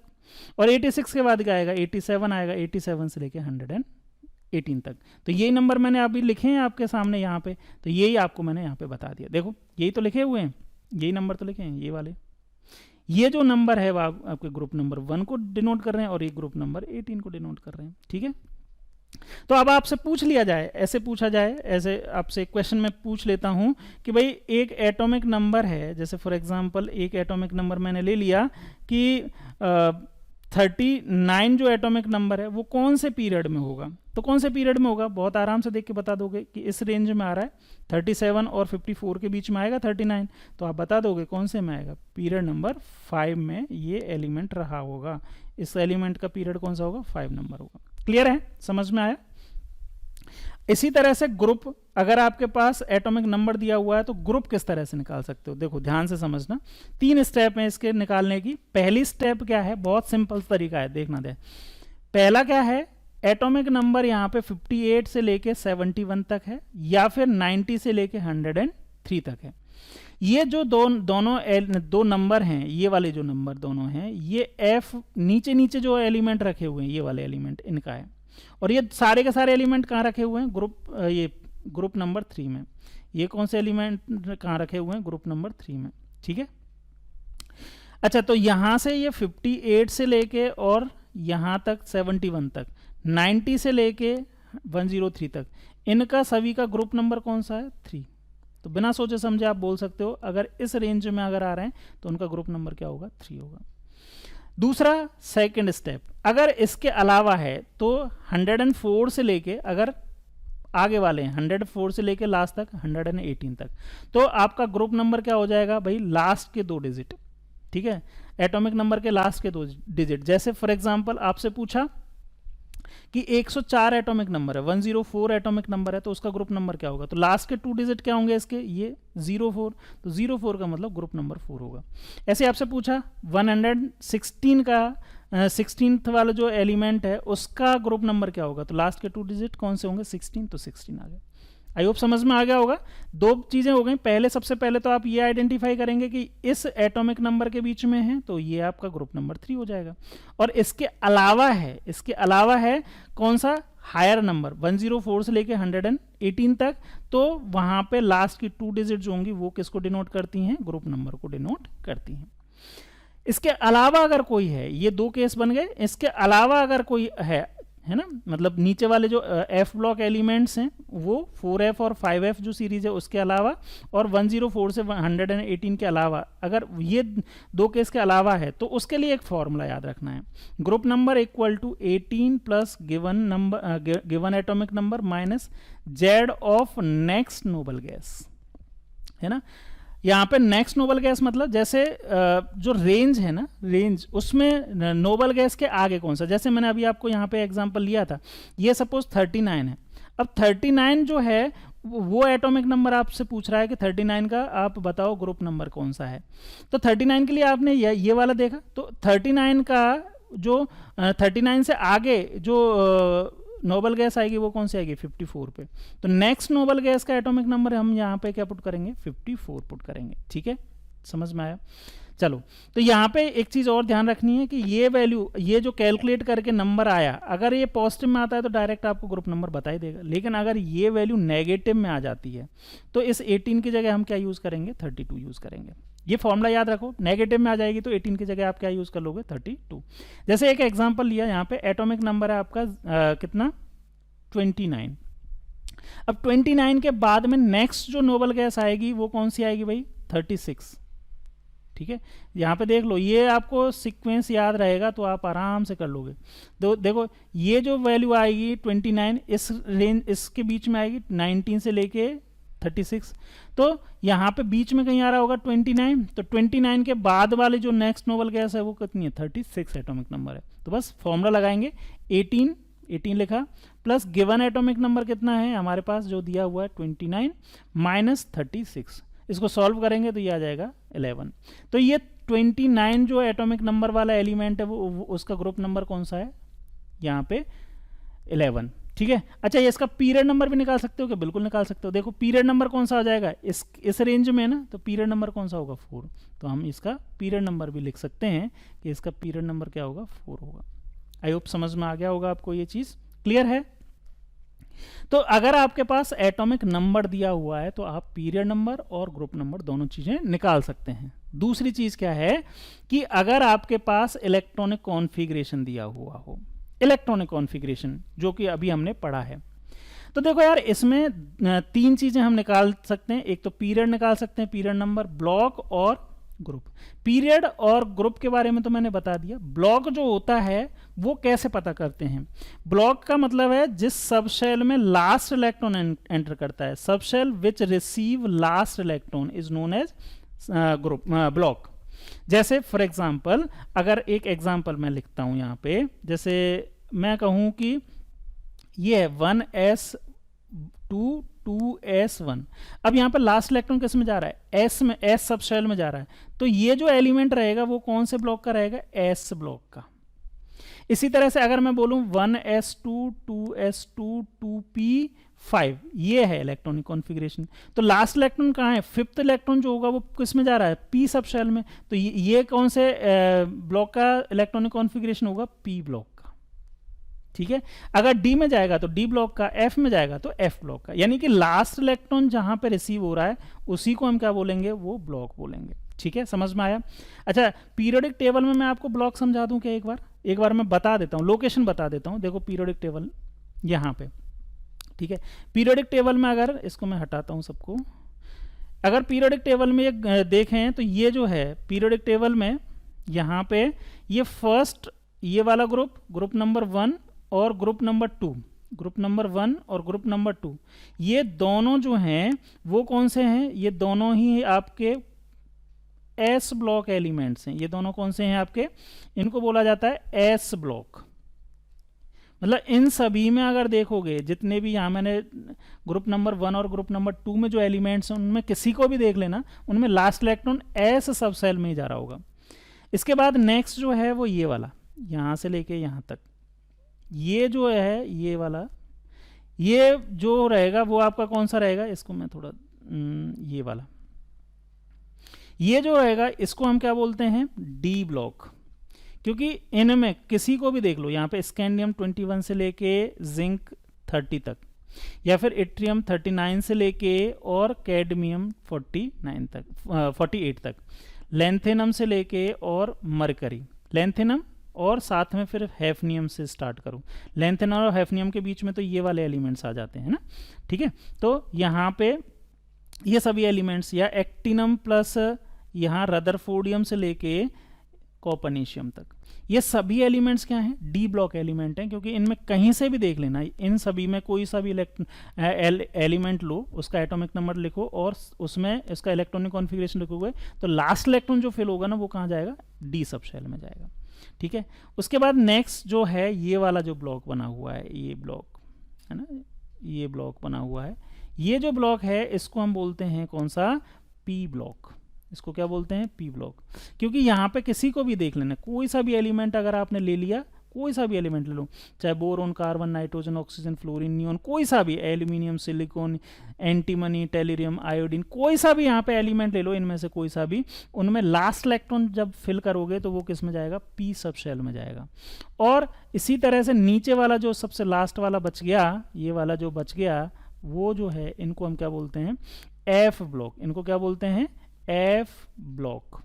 और 86 के बाद क्या आएगा, 87 आएगा, 87 से लेके 118 तक। तो यही नंबर मैंने अभी लिखे हैं आपके सामने यहाँ पे, तो यही आपको मैंने यहाँ पे बता दिया। देखो यही तो लिखे हुए हैं, यही नंबर तो लिखे हैं, ये वाले। ये जो नंबर है वो आपके ग्रुप नंबर 1 को डिनोट कर रहे हैं, और ये ग्रुप नंबर 18 को डिनोट कर रहे हैं। ठीक है। तो अब आपसे पूछ लिया जाए, ऐसे पूछा जाए, ऐसे आपसे क्वेश्चन में पूछ लेता हूं कि भाई एक एटॉमिक नंबर है, जैसे फॉर एग्जांपल एक एटॉमिक नंबर मैंने ले लिया कि 39 जो एटॉमिक नंबर है वो कौन से पीरियड में होगा। तो कौन से पीरियड में होगा, बहुत आराम से देख के बता दोगे कि इस रेंज में आ रहा है, 37 और 54 के बीच में आएगा 39, तो आप बता दोगे कौन से में आएगा, पीरियड नंबर 5 में ये एलिमेंट रहा होगा। इस एलिमेंट का पीरियड कौन सा होगा, 5 नंबर होगा। क्लियर है, समझ में आया। इसी तरह से ग्रुप, अगर आपके पास एटॉमिक नंबर दिया हुआ है तो ग्रुप किस तरह से निकाल सकते हो, देखो ध्यान से समझना। 3 स्टेप हैं इसके निकालने की। पहली स्टेप क्या है, बहुत सिंपल तरीका है, देखना दे। पहला क्या है, एटॉमिक नंबर यहाँ पे 58 से लेके 71 तक है, या फिर 90 से लेके 103 तक है। ये जो दोनों दो नंबर हैं, ये वाले जो नंबर दोनों हैं, ये एफ नीचे नीचे जो एलिमेंट रखे हुए हैं, ये वाले एलिमेंट इनका है। और ये सारे के सारे एलिमेंट कहाँ रखे हुए हैं, ये ग्रुप नंबर 3 में। ये कौन से एलिमेंट कहाँ रखे हुए हैं, ग्रुप नंबर 3 में। ठीक है। अच्छा, तो यहाँ से ये 58 से लेके और यहाँ तक 71 तक, 90 से लेके 103 तक, इनका सभी का ग्रुप नंबर कौन सा है, 3। तो बिना सोचे समझे आप बोल सकते हो, अगर इस रेंज में अगर आ रहे हैं तो उनका ग्रुप नंबर क्या होगा, 3 होगा। दूसरा सेकंड स्टेप, अगर इसके अलावा है तो 104 से लेके, अगर आगे वाले हैं 104 से लेके लास्ट तक 118 तक, तो आपका ग्रुप नंबर क्या हो जाएगा भाई, लास्ट के 2 डिजिट। ठीक है। एटॉमिक नंबर के लास्ट के 2 डिजिट। जैसे फॉर एग्जांपल आपसे पूछा कि 104 एटॉमिक नंबर है, 104 एटॉमिक नंबर है, तो उसका ग्रुप नंबर क्या होगा? तो लास्ट के 2 डिजिट क्या होंगे इसके? ये 04, तो 04 का मतलब ग्रुप नंबर 4 होगा। ऐसे आपसे पूछा 116 का 16th वाला जो एलिमेंट है उसका ग्रुप नंबर क्या होगा? तो लास्ट के 2 डिजिट कौन से होंगे? 16, तो 16 आ गया। आई होप समझ में आ गया होगा। 2 चीजें हो गई। पहले सबसे पहले तो आप ये आइडेंटिफाई करेंगे कि इस एटॉमिक नंबर के बीच में है, तो ये आपका ग्रुप नंबर 3 हो जाएगा। और इसके अलावा है कौन सा? हायर नंबर 104 से लेके 118 तक, तो वहां पे लास्ट की 2 डिजिट जो होंगी वो किसको डिनोट करती हैं? ग्रुप नंबर को डिनोट करती हैं। इसके अलावा अगर कोई है, ये 2 केस बन गए। इसके अलावा अगर कोई है ना, मतलब नीचे वाले जो एफ ब्लॉक एलिमेंट्स हैं वो 4f और 5f जो सीरीज है उसके अलावा, और 104 से 118 के अलावा, अगर ये 2 केस के अलावा है तो उसके लिए एक फॉर्मूला याद रखना है। Group number equal to 18 plus given atomic number minus Z of next noble gas, है ना। यहाँ पे नेक्स्ट नोबल गैस मतलब जैसे जो रेंज है ना, रेंज, उसमें नोबल गैस के आगे कौन सा, जैसे मैंने अभी आपको यहाँ पे एग्जांपल लिया था, ये सपोज 39 है। अब 39 जो है वो एटॉमिक नंबर आपसे पूछ रहा है कि 39 का आप बताओ ग्रुप नंबर कौन सा है। तो 39 के लिए आपने ये वाला देखा, तो 39 का जो 39 से आगे जो नोबल गैस आएगी वो कौन सी आएगी? 54 पे। तो नेक्स्ट नोबल गैस का एटॉमिक नंबर हम यहाँ पे क्या पुट करेंगे? 54 पुट करेंगे। ठीक है, समझ में आया? चलो, तो यहाँ पे एक चीज और ध्यान रखनी है कि ये वैल्यू, ये जो कैलकुलेट करके नंबर आया, अगर ये पॉजिटिव में आता है तो डायरेक्ट आपको ग्रुप नंबर बता ही देगा, लेकिन अगर ये वैल्यू नेगेटिव में आ जाती है तो इस 18 की जगह हम क्या यूज करेंगे? 32 यूज करेंगे। ये फॉर्मूला याद रखो, नेगेटिव में आ जाएगी तो 18 की जगह आप क्या यूज कर लोगे? 32। जैसे एक एग्जांपल लिया, यहाँ पे एटॉमिक नंबर है आपका कितना? 29। अब 29 के बाद में नेक्स्ट जो नोबल गैस आएगी वो कौन सी आएगी भाई? 36। ठीक है, यहाँ पे देख लो, ये आपको सीक्वेंस याद रहेगा तो आप आराम से कर लोगे। तो देखो ये जो वैल्यू आएगी 29, इस रेंज, इसके बीच में आएगी 19 से लेके 36, तो यहाँ पे बीच में कहीं आ रहा होगा 29, तो 29 के बाद वाले जो नेक्स्ट नोबल गैस है वो कितनी है? 36 एटॉमिक नंबर है। तो बस फॉर्मूला लगाएंगे, 18 लिखा, प्लस गिवन एटॉमिक नंबर कितना है हमारे पास जो दिया हुआ है 29 माइनस 36, इसको सॉल्व करेंगे तो ये आ जाएगा 11। तो ये 29 जो एटॉमिक नंबर वाला एलिमेंट है वो उसका ग्रुप नंबर कौन सा है? यहाँ पे 11। ठीक है, अच्छा ये इसका पीरियड नंबर भी निकाल सकते हो क्या? बिल्कुल निकाल सकते हो। देखो पीरियड नंबर कौन सा आ जाएगा इस रेंज में ना, तो पीरियड नंबर कौन सा होगा? 4। तो हम इसका पीरियड नंबर भी लिख सकते हैं कि इसका पीरियड नंबर क्या होगा? 4 होगा। आई होप समझ में आ गया होगा आपको, ये चीज क्लियर है। तो अगर आपके पास एटॉमिक नंबर दिया हुआ है तो आप पीरियड नंबर और ग्रुप नंबर दोनों चीजें निकाल सकते हैं। दूसरी चीज क्या है कि अगर आपके पास इलेक्ट्रॉनिक कॉन्फ़िगरेशन दिया हुआ हो, इलेक्ट्रॉनिक कॉन्फ़िगरेशन जो कि अभी हमने पढ़ा है, तो देखो यार इसमें 3 चीजें हम निकाल सकते हैं। एक तो पीरियड निकाल सकते हैं, पीरियड नंबर, ब्लॉक और ग्रुप। पीरियड और ग्रुप के बारे में तो मैंने बता दिया। ब्लॉक जो होता है वो कैसे पता करते हैं? ब्लॉक का मतलब है जिस सब शेल में लास्ट इलेक्ट्रॉन एंटर करता है, subshell which receive last electron is known as group block. जैसे फॉर एग्जांपल, अगर एक एग्जांपल मैं लिखता हूं यहाँ पे, जैसे मैं कहूं कि ये है 1s2 2s1। अब यहाँ पर लास्ट इलेक्ट्रॉन किस में जा रहा है? s में, s सब शेल में जा रहा है, तो ये जो एलिमेंट रहेगा वो कौन से ब्लॉक का रहेगा? s ब्लॉक का। इसी तरह से अगर मैं बोलूं 1s2 2s2 2p5, ये है इलेक्ट्रॉनिक कॉन्फ़िगरेशन। तो लास्ट इलेक्ट्रॉन कहाँ है? 5th इलेक्ट्रॉन जो होगा वो किस में जा रहा है? p सब शेल में। तो ये कौन से ब्लॉक का इलेक्ट्रॉनिक कॉन्फ़िगरेशन होगा? p ब्लॉक का। ठीक है, अगर डी में जाएगा तो डी ब्लॉक का, एफ में जाएगा तो एफ ब्लॉक का। यानी कि लास्ट इलेक्ट्रॉन जहां पे रिसीव हो रहा है उसी को हम क्या बोलेंगे? वो ब्लॉक बोलेंगे। ठीक है, समझ में आया? अच्छा, पीरियोडिक टेबल में मैं आपको ब्लॉक समझा दूं क्या? एक बार मैं बता देता हूं, लोकेशन बता देता हूं। देखो पीरियोडिक टेबल यहां पे, ठीक है, पीरियोडिक टेबल में अगर इसको मैं हटाता हूं सबको, अगर पीरियोडिक टेबल में देखें तो ये जो है पीरियोडिक टेबल में यहाँ पे ये फर्स्ट, ये वाला ग्रुप नंबर 1 और ग्रुप नंबर 2, ग्रुप नंबर 1 और ग्रुप नंबर 2, ये दोनों जो हैं वो कौन से हैं? ये दोनों ही आपके एस ब्लॉक एलिमेंट्स हैं। ये दोनों कौन से हैं आपके, इनको बोला जाता है एस ब्लॉक। मतलब इन सभी में अगर देखोगे जितने भी यहाँ मैंने ग्रुप नंबर 1 और ग्रुप नंबर 2 में जो एलिमेंट्स हैं उनमें किसी को भी देख लेना, उनमें लास्ट इलेक्ट्रॉन एस सब सेल में ही जा रहा होगा। इसके बाद नेक्स्ट जो है वो ये वाला, यहाँ से लेके यहाँ तक, ये जो है ये वाला, ये जो रहेगा वो आपका कौन सा रहेगा, इसको मैं थोड़ा ये वाला, ये जो रहेगा इसको हम क्या बोलते हैं, डी ब्लॉक। क्योंकि इनमें किसी को भी देख लो, यहाँ पे स्कैंडियम 21 से लेके जिंक 30 तक, या फिर इट्रियम 39 से लेके और कैडमियम 49 तक 48 तक, लेंथेनम से लेके और मरकरी, लेंथेनम और साथ में फिर हैफनियम से स्टार्ट करूँ, लेंथेनम और हैफनियम के बीच में तो ये वाले एलिमेंट्स आ जाते हैं ना, ठीक है। तो यहाँ पे ये सभी एलिमेंट्स, या एक्टिनम प्लस यहाँ रदरफोर्डियम से लेके कॉपर्निशियम तक, ये सभी एलिमेंट्स क्या हैं, डी ब्लॉक एलिमेंट हैं। क्योंकि इनमें कहीं से भी देख लेना, इन सभी में कोई सा भी एलिमेंट लो, उसका एटॉमिक नंबर लिखो और उसमें इसका इलेक्ट्रॉनिक कॉन्फ़िगरेशन लिखोगे, तो लास्ट इलेक्ट्रॉन जो फिल होगा ना वो कहाँ जाएगा, डी सब शेल में जाएगा, ठीक है। उसके बाद नेक्स्ट जो है ये वाला जो ब्लॉक बना हुआ है, ये ब्लॉक है ना, ये ब्लॉक बना हुआ है, ये जो ब्लॉक है इसको हम बोलते हैं कौन सा, पी ब्लॉक। इसको क्या बोलते हैं, पी ब्लॉक। क्योंकि यहाँ पे किसी को भी देख लेना, कोई सा भी एलिमेंट अगर आपने ले लिया, कोई सा भी एलिमेंट ले लो, चाहे boron, carbon, nitrogen, oxygen, fluorine, neon, कोई सा भी, एल्यूमिनियम, सिलिकॉन, एंटीमनी, टेलिरियम, आयोडीन, कोई सा भी यहाँ पे एलिमेंट ले लो, इनमें से कोई सा भी, उनमें लास्ट इलेक्ट्रॉन जब फिल करोगे तो वो किस में जाएगा, पी सब शेल में जाएगा। और इसी तरह से नीचे वाला जो सबसे लास्ट वाला बच गया, ये वाला जो बच गया, वो जो है इनको हम क्या बोलते हैं, एफ ब्लॉक। इनको क्या बोलते हैं, एफ ब्लॉक।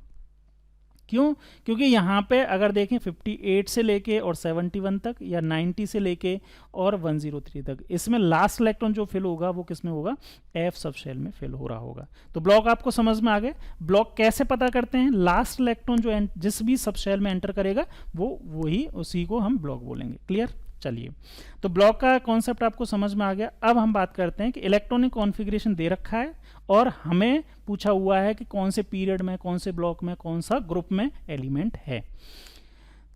क्यों, क्योंकि यहाँ पे अगर देखें 58 से लेके और 71 तक, या 90 से लेके और 103 तक, इसमें लास्ट इलेक्ट्रॉन जो फिल होगा वो किस में होगा, एफ सब शेल में फिल हो रहा होगा। तो ब्लॉक आपको समझ में आ गए। ब्लॉक कैसे पता करते हैं, लास्ट इलेक्ट्रॉन जो जिस भी सब शेल में एंटर करेगा वो वही, उसी को हम ब्लॉक बोलेंगे। क्लियर, चलिए, तो ब्लॉक का कॉन्सेप्ट आपको समझ में आ गया। अब हम बात करते हैं कि इलेक्ट्रॉनिक कॉन्फ़िगरेशन दे रखा है और हमें पूछा हुआ है कि कौन से पीरियड में, कौन से ब्लॉक में, कौन सा ग्रुप में एलिमेंट है।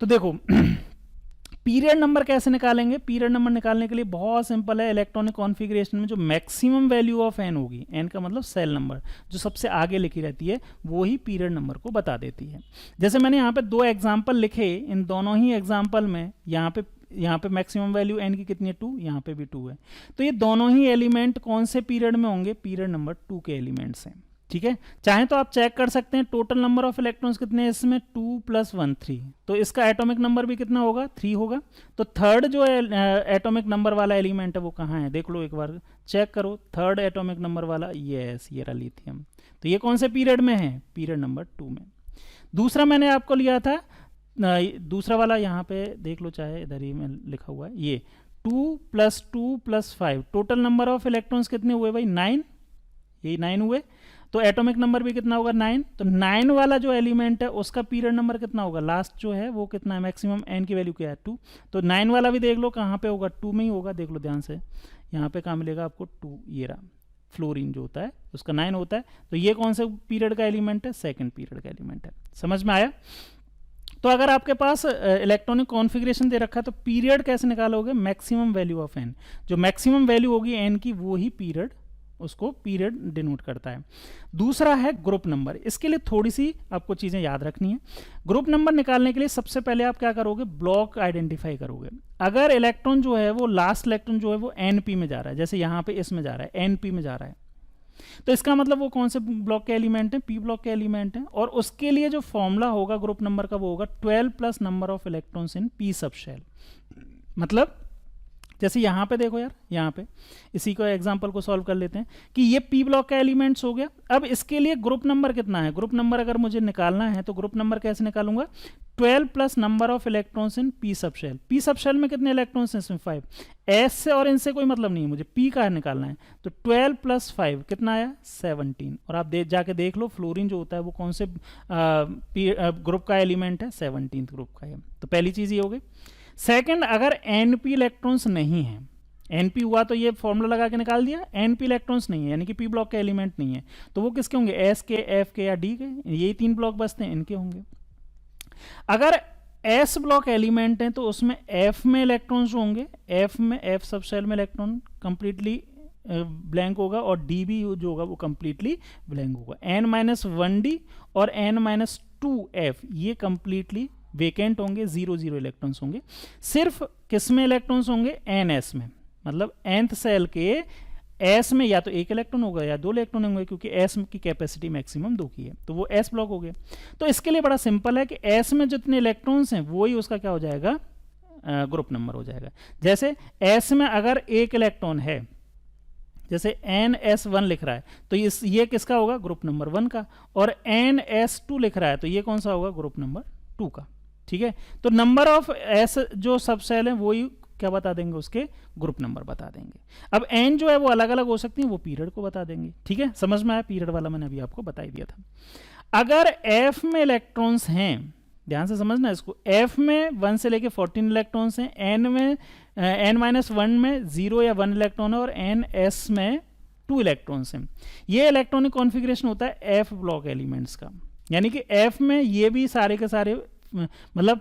तो देखो पीरियड नंबर कैसे निकालेंगे, पीरियड नंबर निकालने के लिए बहुत सिंपल है। इलेक्ट्रॉनिक कॉन्फ़िगरेशन में जो मैक्सिमम वैल्यू ऑफ एन होगी, एन का मतलब सेल नंबर, जो सबसे आगे लिखी रहती है वो ही पीरियड नंबर को बता देती है। जैसे मैंने यहाँ पे 2 एग्जाम्पल लिखे, इन दोनों ही एग्जाम्पल में यहाँ पे मैक्सिमम वैल्यू एन की कितनी है, 2, यहाँ पे भी 2 है। तो ये दोनों ही एलिमेंट कौन से पीरियड में होंगे, पीरियड नंबर 2 के एलिमेंट्स हैं, ठीक है। चाहे तो आप चेक कर सकते हैं टोटल नंबर ऑफ इलेक्ट्रॉन्स कितने हैं इसमें, 2 + 1 3, तो इसका एटॉमिक नंबर भी कितना होगा, 3 होगा। तो थर्ड जो एटॉमिक नंबर वाला एलिमेंट है वो कहाँ है, देख लो एक बार, चेक करो, थर्ड एटॉमिक नंबर वाला, यस, ये रहा लिथियम। तो ये कौन से पीरियड में है, पीरियड नंबर 2 में। दूसरा मैंने आपको लिया था, दूसरा वाला यहाँ पे देख लो, चाहे इधर ही में लिखा हुआ है, ये 2 + 2 + 5, टोटल नंबर ऑफ इलेक्ट्रॉन्स कितने हुए भाई, 9, यही 9 हुए। तो एटॉमिक नंबर भी कितना होगा, 9। तो 9 वाला जो एलिमेंट है उसका पीरियड नंबर कितना होगा, लास्ट जो है वो कितना है, मैक्सिमम एन की वैल्यू क्या है, 2। तो 9 वाला भी देख लो कहाँ पे होगा, 2 में ही होगा, देख लो ध्यान से, यहाँ पे कहाँ मिलेगा आपको, 2, ये रहा, फ्लोरीन जो होता है उसका 9 होता है। तो ये कौन से पीरियड का एलिमेंट है, सेकेंड पीरियड का एलिमेंट है। समझ में आया। तो अगर आपके पास इलेक्ट्रॉनिक कॉन्फ़िगरेशन दे रखा है तो पीरियड कैसे निकालोगे, मैक्सिमम वैल्यू ऑफ एन, जो मैक्सिमम वैल्यू होगी एन की वो ही पीरियड, उसको पीरियड डिनोट करता है। दूसरा है ग्रुप नंबर। इसके लिए थोड़ी सी आपको चीज़ें याद रखनी है। ग्रुप नंबर निकालने के लिए सबसे पहले आप क्या करोगे, ब्लॉक आइडेंटिफाई करोगे। अगर इलेक्ट्रॉन जो है वो लास्ट इलेक्ट्रॉन जो है वो एनपी में जा रहा है, जैसे यहाँ पे इसमें जा रहा है, एनपी में जा रहा है, तो इसका मतलब वो कौन से ब्लॉक के एलिमेंट हैं, पी ब्लॉक के एलिमेंट हैं। और उसके लिए जो फॉर्मूला होगा ग्रुप नंबर का वो होगा 12 + number of electrons in p subshell. मतलब जैसे यहाँ पे देखो यार, यहाँ पे इसी को एग्जांपल को सॉल्व कर लेते हैं कि ये पी ब्लॉक का एलिमेंट्स हो गया। अब इसके लिए ग्रुप नंबर कितना है, ग्रुप नंबर अगर मुझे निकालना है तो ग्रुप नंबर कैसे निकालूंगा, 12 + number of electrons in p subshell. P subshell में कितने इलेक्ट्रॉन्स हैं, इसमें 5। एस से और इनसे कोई मतलब नहीं है, मुझे पी का निकालना है। तो 12 + 5 कितना आया, 17। और आप जाके देख लो फ्लोरीन जो होता है वो कौन से ग्रुप का एलिमेंट है, 17th ग्रुप का है। तो पहली चीज़ ये हो गई। सेकंड, अगर एनपी इलेक्ट्रॉन्स नहीं है np हुआ तो ये फॉर्मूला लगा के निकाल दिया, np इलेक्ट्रॉन्स नहीं है यानी कि p ब्लॉक के एलिमेंट नहीं है, तो वो किसके होंगे, s के, f के या d के, यही 3 ब्लॉक बचते हैं, इनके होंगे। अगर s ब्लॉक एलिमेंट है तो उसमें f में इलेक्ट्रॉन्स जो होंगे, f में, f सब शेल में इलेक्ट्रॉन कंप्लीटली ब्लैंक होगा और डी भी जो होगा वो कंप्लीटली ब्लैंक होगा। n-1d और n-2f ये कंप्लीटली वेकेंट होंगे, 0 0 इलेक्ट्रॉन्स होंगे। सिर्फ किस में इलेक्ट्रॉन्स होंगे, ns में, मतलब nth सेल के s में या तो 1 इलेक्ट्रॉन होगा या 2 इलेक्ट्रॉन होंगे, क्योंकि s की कैपेसिटी मैक्सिमम 2 की है, तो वो s ब्लॉक हो गया। तो इसके लिए बड़ा सिंपल है कि s में जितने इलेक्ट्रॉन्स हैं वो ही उसका क्या हो जाएगा, ग्रुप नंबर हो जाएगा। जैसे s में अगर 1 इलेक्ट्रॉन है, जैसे ns1 लिख रहा है तो ये किसका होगा, ग्रुप नंबर 1 का, और ns2 लिख रहा है तो ये कौन सा होगा, ग्रुप नंबर 2 का। ठीक है, तो नंबर ऑफ s जो सब सेल हैं वो ही क्या बता देंगे, उसके ग्रुप नंबर बता देंगे। अब n जो है वो अलग अलग हो सकती है, वो पीरियड को बता देंगे। ठीक है, समझ में आया, पीरियड वाला मैंने अभी आपको बता ही दिया था। अगर f में इलेक्ट्रॉन्स हैं, ध्यान से समझना इसको, f में 1 से लेके 14 इलेक्ट्रॉन्स हैं, n में n-1 में 0 या 1 इलेक्ट्रॉन है और ns में 2 इलेक्ट्रॉन्स हैं। ये इलेक्ट्रॉनिक कॉन्फ़िगरेशन होता है f ब्लॉक एलिमेंट्स का, यानी कि f में ये भी सारे के सारे, मतलब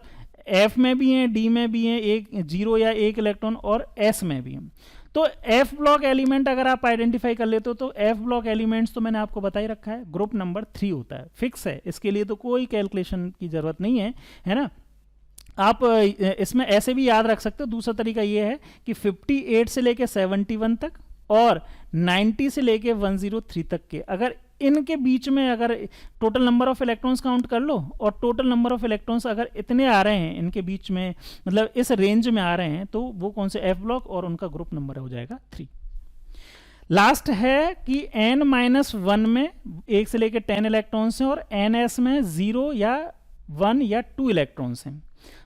f में भी हैं, d में भी हैं, एक 0 या 1 इलेक्ट्रॉन, और s में भी हैं। तो f ब्लॉक एलिमेंट अगर आप आइडेंटिफाई कर लेते हो तो f ब्लॉक एलिमेंट्स तो मैंने आपको बता ही रखा है, ग्रुप नंबर 3 होता है, फिक्स है, इसके लिए तो कोई कैलकुलेशन की जरूरत नहीं है ना। आप इसमें ऐसे भी याद रख सकते हो, दूसरा तरीका ये है कि 58 से लेके 71 तक और 90 से लेके 103 तक के, अगर इनके बीच में अगर total number of electrons count कर लो और टोटल नंबर ऑफ इलेक्ट्रॉन्स अगर इतने आ रहे हैं इनके बीच में, मतलब इस रेंज में आ रहे हैं, तो वो कौन से एफ ब्लॉक और उनका ग्रुप नंबर हो जाएगा 3। लास्ट है कि n-1 में 1 से लेकर 10 इलेक्ट्रॉन्स हैं और ns में 0 या 1 या 2 इलेक्ट्रॉन्स हैं,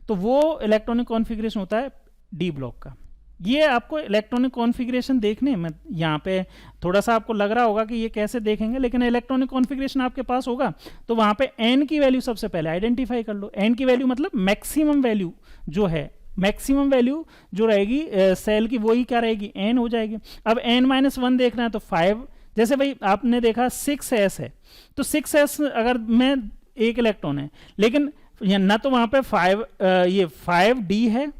तो वो इलेक्ट्रॉनिक कॉन्फ़िगरेशन होता है डी ब्लॉक का। ये आपको इलेक्ट्रॉनिक कॉन्फ़िगरेशन देखने में यहाँ पे थोड़ा सा आपको लग रहा होगा कि ये कैसे देखेंगे, लेकिन इलेक्ट्रॉनिक कॉन्फ़िगरेशन आपके पास होगा तो वहाँ पे n की वैल्यू सबसे पहले आइडेंटिफाई कर लो। n की वैल्यू मतलब मैक्सिमम वैल्यू जो है, मैक्सिमम वैल्यू जो रहेगी सेल की वही क्या रहेगी, n हो जाएगी। अब n-1 देखना है तो 5, जैसे भाई आपने देखा 6s है तो 6s अगर में 1 इलेक्ट्रॉन है, लेकिन ना तो वहाँ पे 5d है,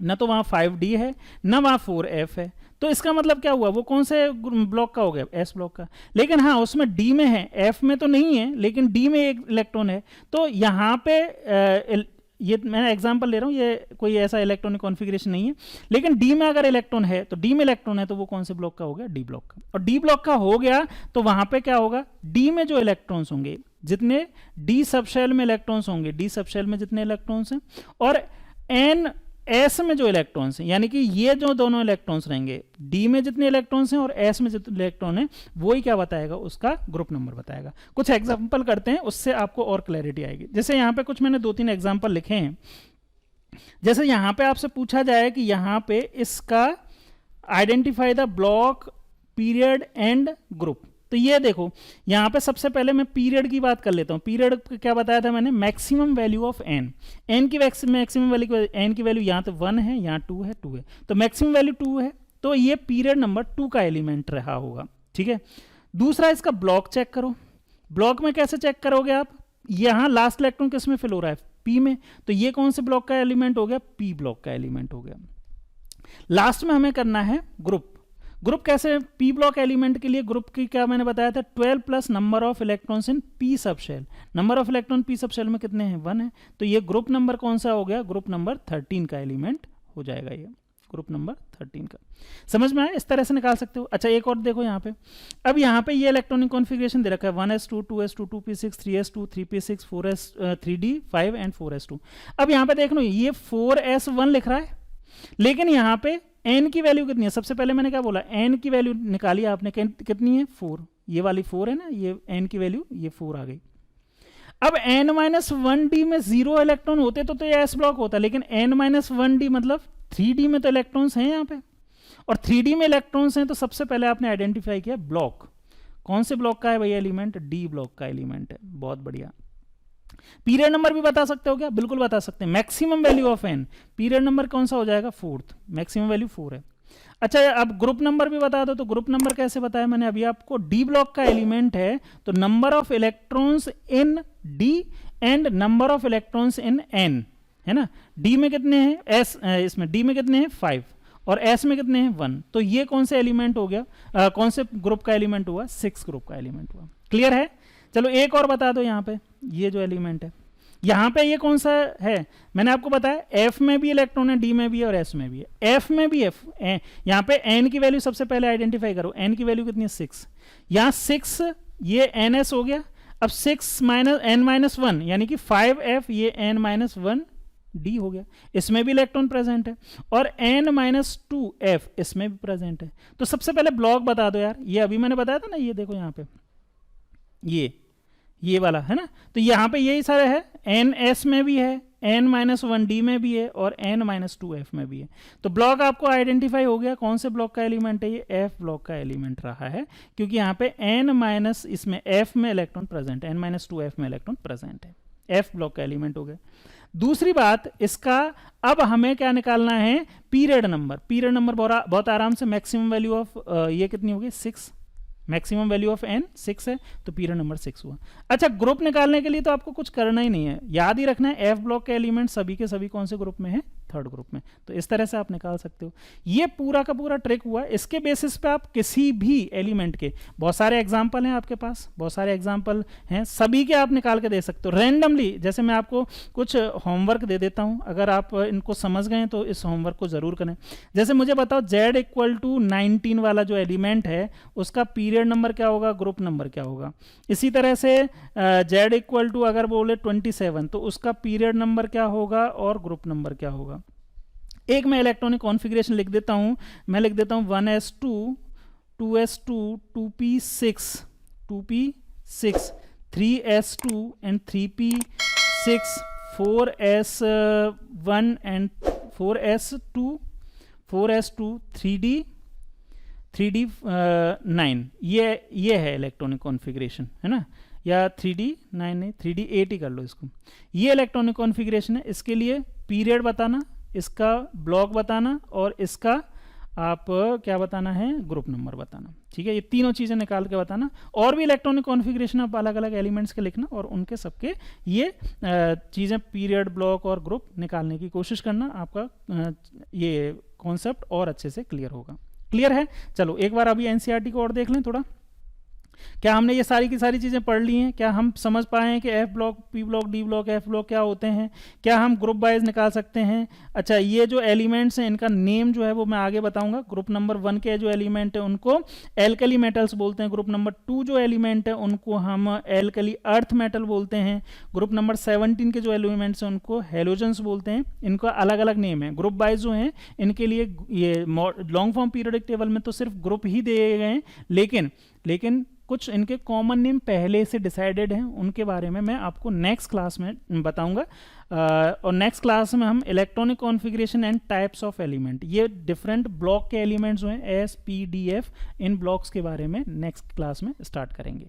ना तो वहाँ 5d है, ना वहाँ 4f है, तो इसका मतलब क्या हुआ, वो कौन से ब्लॉक का हो गया, s ब्लॉक का। लेकिन हाँ उसमें d में है, f में तो नहीं है, लेकिन d में 1 इलेक्ट्रॉन है, तो यहाँ पे ये मैं एग्जांपल ले रहा हूँ, ये कोई ऐसा इलेक्ट्रॉनिक कॉन्फ़िगरेशन नहीं है, लेकिन d में अगर इलेक्ट्रॉन है तो d में इलेक्ट्रॉन है तो वो कौन से ब्लॉक का हो गया, d ब्लॉक का। और d ब्लॉक का हो गया तो वहाँ पे क्या होगा, d में जो इलेक्ट्रॉन्स होंगे, जितने d सब शेल में इलेक्ट्रॉन्स होंगे, d सब शेल में जितने इलेक्ट्रॉन्स हैं, और s में जो इलेक्ट्रॉन्स हैं, यानी कि ये जो दोनों इलेक्ट्रॉन्स रहेंगे, d में जितने इलेक्ट्रॉन्स हैं और s में जितने इलेक्ट्रॉन हैं, वो ही क्या बताएगा, उसका ग्रुप नंबर बताएगा। कुछ एग्जांपल करते हैं, उससे आपको और क्लैरिटी आएगी। जैसे यहाँ पे कुछ मैंने 2-3 एग्जांपल लिखे हैं। जैसे यहाँ पे आपसे पूछा जाए कि यहाँ पे इसका identify the block period and group, तो ये देखो यहाँ पे सबसे पहले मैं पीरियड की बात कर लेता हूँ। पीरियड क्या बताया था मैंने, मैक्सिमम वैल्यू ऑफ n की मैक्सिमम वैल्यू, n की वैल्यू यहाँ तो 1 है, यहाँ 2 है, 2 है, तो मैक्सिमम वैल्यू 2 है, तो ये पीरियड नंबर 2 का एलिमेंट रहा होगा। ठीक है, दूसरा इसका ब्लॉक चेक करो। ब्लॉक में कैसे चेक करोगे आप, यहाँ लास्ट इलेक्ट्रॉन किस में फिल हो रहा है, p में, तो ये कौन से ब्लॉक का एलिमेंट हो गया, p ब्लॉक का एलिमेंट हो गया। लास्ट में हमें करना है ग्रुप। ग्रुप कैसे, p ब्लॉक एलिमेंट के लिए ग्रुप की क्या मैंने बताया था, 12 plus number of electrons in p subshell. Number of electron p subshell में कितने हैं, 1 है, तो ये ग्रुप नंबर कौन सा हो गया, ग्रुप नंबर 13 का एलिमेंट हो जाएगा, ये ग्रुप नंबर 13 का। समझ में आया, इस तरह से निकाल सकते हो। अच्छा एक और देखो यहाँ पे, अब यहाँ पे ये इलेक्ट्रॉनिक कॉन्फ़िगरेशन दे रखा है 1s2 2s2 2p6 3s2 3p6 4s 3d 5 and 4s2। अब यहाँ पे देख लो ये 4s1 लिख रहा है, लेकिन यहाँ पे n की वैल्यू कितनी है, सबसे पहले मैंने क्या बोला, n की वैल्यू निकाली आपने, कितनी है 4, ये वाली 4 है ना, ये n की वैल्यू ये 4 आ गई। अब n-1d में 0 इलेक्ट्रॉन होते तो ये s ब्लॉक होता, लेकिन n-1d मतलब 3d में तो इलेक्ट्रॉन्स हैं यहाँ पे, और 3d में इलेक्ट्रॉन्स हैं, तो सबसे पहले आपने आइडेंटिफाई किया ब्लॉक, कौन से ब्लॉक का है भैया एलिमेंट, d ब्लॉक का एलिमेंट है। बहुत बढ़िया। पीरियड नंबर भी बता सकते हो क्या, बिल्कुल बता सकते हैं। Maximum value of n, period number कौन सा हो जाएगा, 4th, मैक्सिमम वैल्यू 4 है। अच्छा, अब ग्रुप नंबर भी बता दो। तो ग्रुप नंबर कैसे बताया मैंने अभी आपको, डी ब्लॉक का एलिमेंट है तो number of electrons in D and number of electrons in an, है ना। डी में कितने हैं, एस इसमें डी में कितने हैं 5 और एस में कितने हैं 1। तो ये कौन से एलिमेंट हो गया, कौन से ग्रुप का एलिमेंट हुआ, 6 ग्रुप का एलिमेंट हुआ। क्लियर है। चलो एक और बता दो यहाँ पे, ये जो एलिमेंट है यहाँ पे ये कौन सा है, मैंने आपको बताया एफ में भी इलेक्ट्रॉन है, डी में भी है और एस में भी है। एफ में भी एफ, यहाँ पे एन की वैल्यू सबसे पहले आइडेंटिफाई करो, एन की वैल्यू कितनी है 6, यहाँ 6 ये एन एस हो गया। अब 6 माइनस एन माइनस 1 यानी कि 5f, ये एन माइनस 1 डी हो गया, इसमें भी इलेक्ट्रॉन प्रेजेंट है। और n माइनस 2f इसमें भी प्रेजेंट है। तो सबसे पहले ब्लॉक बता दो यार, ये अभी मैंने बताया था ना, ये देखो यहाँ पे ये वाला है ना। तो यहाँ पे यही सारे है, एन एस में भी है, n माइनस 1 डी में भी है और n माइनस 2f में भी है। तो ब्लॉक आपको आइडेंटिफाई हो गया कौन से ब्लॉक का एलिमेंट है, ये f ब्लॉक का एलिमेंट रहा है, क्योंकि यहाँ पे n माइनस इसमें f में इलेक्ट्रॉन प्रेजेंट है, n माइनस 2f में इलेक्ट्रॉन प्रेजेंट है, f ब्लॉक का एलिमेंट हो गया। दूसरी बात इसका, अब हमें क्या निकालना है, पीरियड नंबर। पीरियड नंबर बहुत आराम से, मैक्सिमम वैल्यू ऑफ ये कितनी होगी 6, मैक्सिमम वैल्यू ऑफ n 6 है, तो पीरियड नंबर 6 हुआ। अच्छा, ग्रुप निकालने के लिए तो आपको कुछ करना ही नहीं है, याद ही रखना है एफ ब्लॉक के एलिमेंट सभी के सभी कौन से ग्रुप में है, थर्ड ग्रुप में। तो इस तरह से आप निकाल सकते हो। ये पूरा का पूरा ट्रिक हुआ। इसके बेसिस पे आप किसी भी एलिमेंट के, बहुत सारे एग्जाम्पल हैं आपके पास, बहुत सारे एग्जाम्पल हैं, सभी के आप निकाल के दे सकते हो रैंडमली। जैसे मैं आपको कुछ होमवर्क दे देता हूं, अगर आप इनको समझ गए तो इस होमवर्क को जरूर करें। जैसे मुझे बताओ z इक्वल टू 19 वाला जो एलिमेंट है उसका पीरियड नंबर क्या होगा, ग्रुप नंबर क्या होगा। इसी तरह से z इक्वल टू अगर बोले 27 तो उसका पीरियड नंबर क्या होगा और ग्रुप नंबर क्या होगा। एक मैं इलेक्ट्रॉनिक कॉन्फ़िगरेशन लिख देता हूं, मैं लिख देता हूं 1s2 2s2 2p6 2p6 3s2 and 3p6 4s1 and 4s2 4s2 3d9। ये है इलेक्ट्रॉनिक कॉन्फ़िगरेशन, है ना, या 3d9 नहीं 3d8 ही कर लो इसको। ये इलेक्ट्रॉनिक कॉन्फ़िगरेशन है। इसके लिए पीरियड बताना, इसका ब्लॉक बताना और इसका आप क्या बताना है, ग्रुप नंबर बताना। ठीक है, ये तीनों चीज़ें निकाल के बताना। और भी इलेक्ट्रॉनिक कॉन्फ़िगरेशन आप अलग अलग एलिमेंट्स के लिखना और उनके सबके ये चीज़ें पीरियड, ब्लॉक और ग्रुप निकालने की कोशिश करना। आपका ये कॉन्सेप्ट और अच्छे से क्लियर होगा। क्लियर है। चलो एक बार अभी एनसीईआरटी को और देख लें थोड़ा। क्या हमने ये सारी की सारी चीज़ें पढ़ ली हैं? क्या हम समझ पाए हैं कि F block, P block, D block, F block क्या होते हैं? क्या हम ग्रुप वाइज निकाल सकते हैं? अच्छा, ये जो एलिमेंट्स हैं इनका नेम जो है वो मैं आगे बताऊंगा। ग्रुप नंबर 1 के जो एलिमेंट है उनको एल्कली मेटल्स बोलते हैं। ग्रुप नंबर 2 जो एलिमेंट है उनको हम एल्कली अर्थ मेटल बोलते हैं। ग्रुप नंबर 17 के जो एलिमेंट्स हैं उनको हेलोजेंस बोलते हैं। इनका अलग अलग नेम है। ग्रुप वाइज जो हैं इनके लिए ये लॉन्ग फॉर्म पीरियोडिक टेबल में तो सिर्फ ग्रुप ही दिए गए हैं, लेकिन कुछ इनके कॉमन नेम पहले से डिसाइडेड हैं, उनके बारे में मैं आपको नेक्स्ट क्लास में बताऊंगा। और नेक्स्ट क्लास में हम electronic configuration and types of element, ये डिफरेंट ब्लॉक के एलिमेंट्स जो हैं एस, पी, डी, एफ, इन ब्लॉक्स के बारे में नेक्स्ट क्लास में स्टार्ट करेंगे।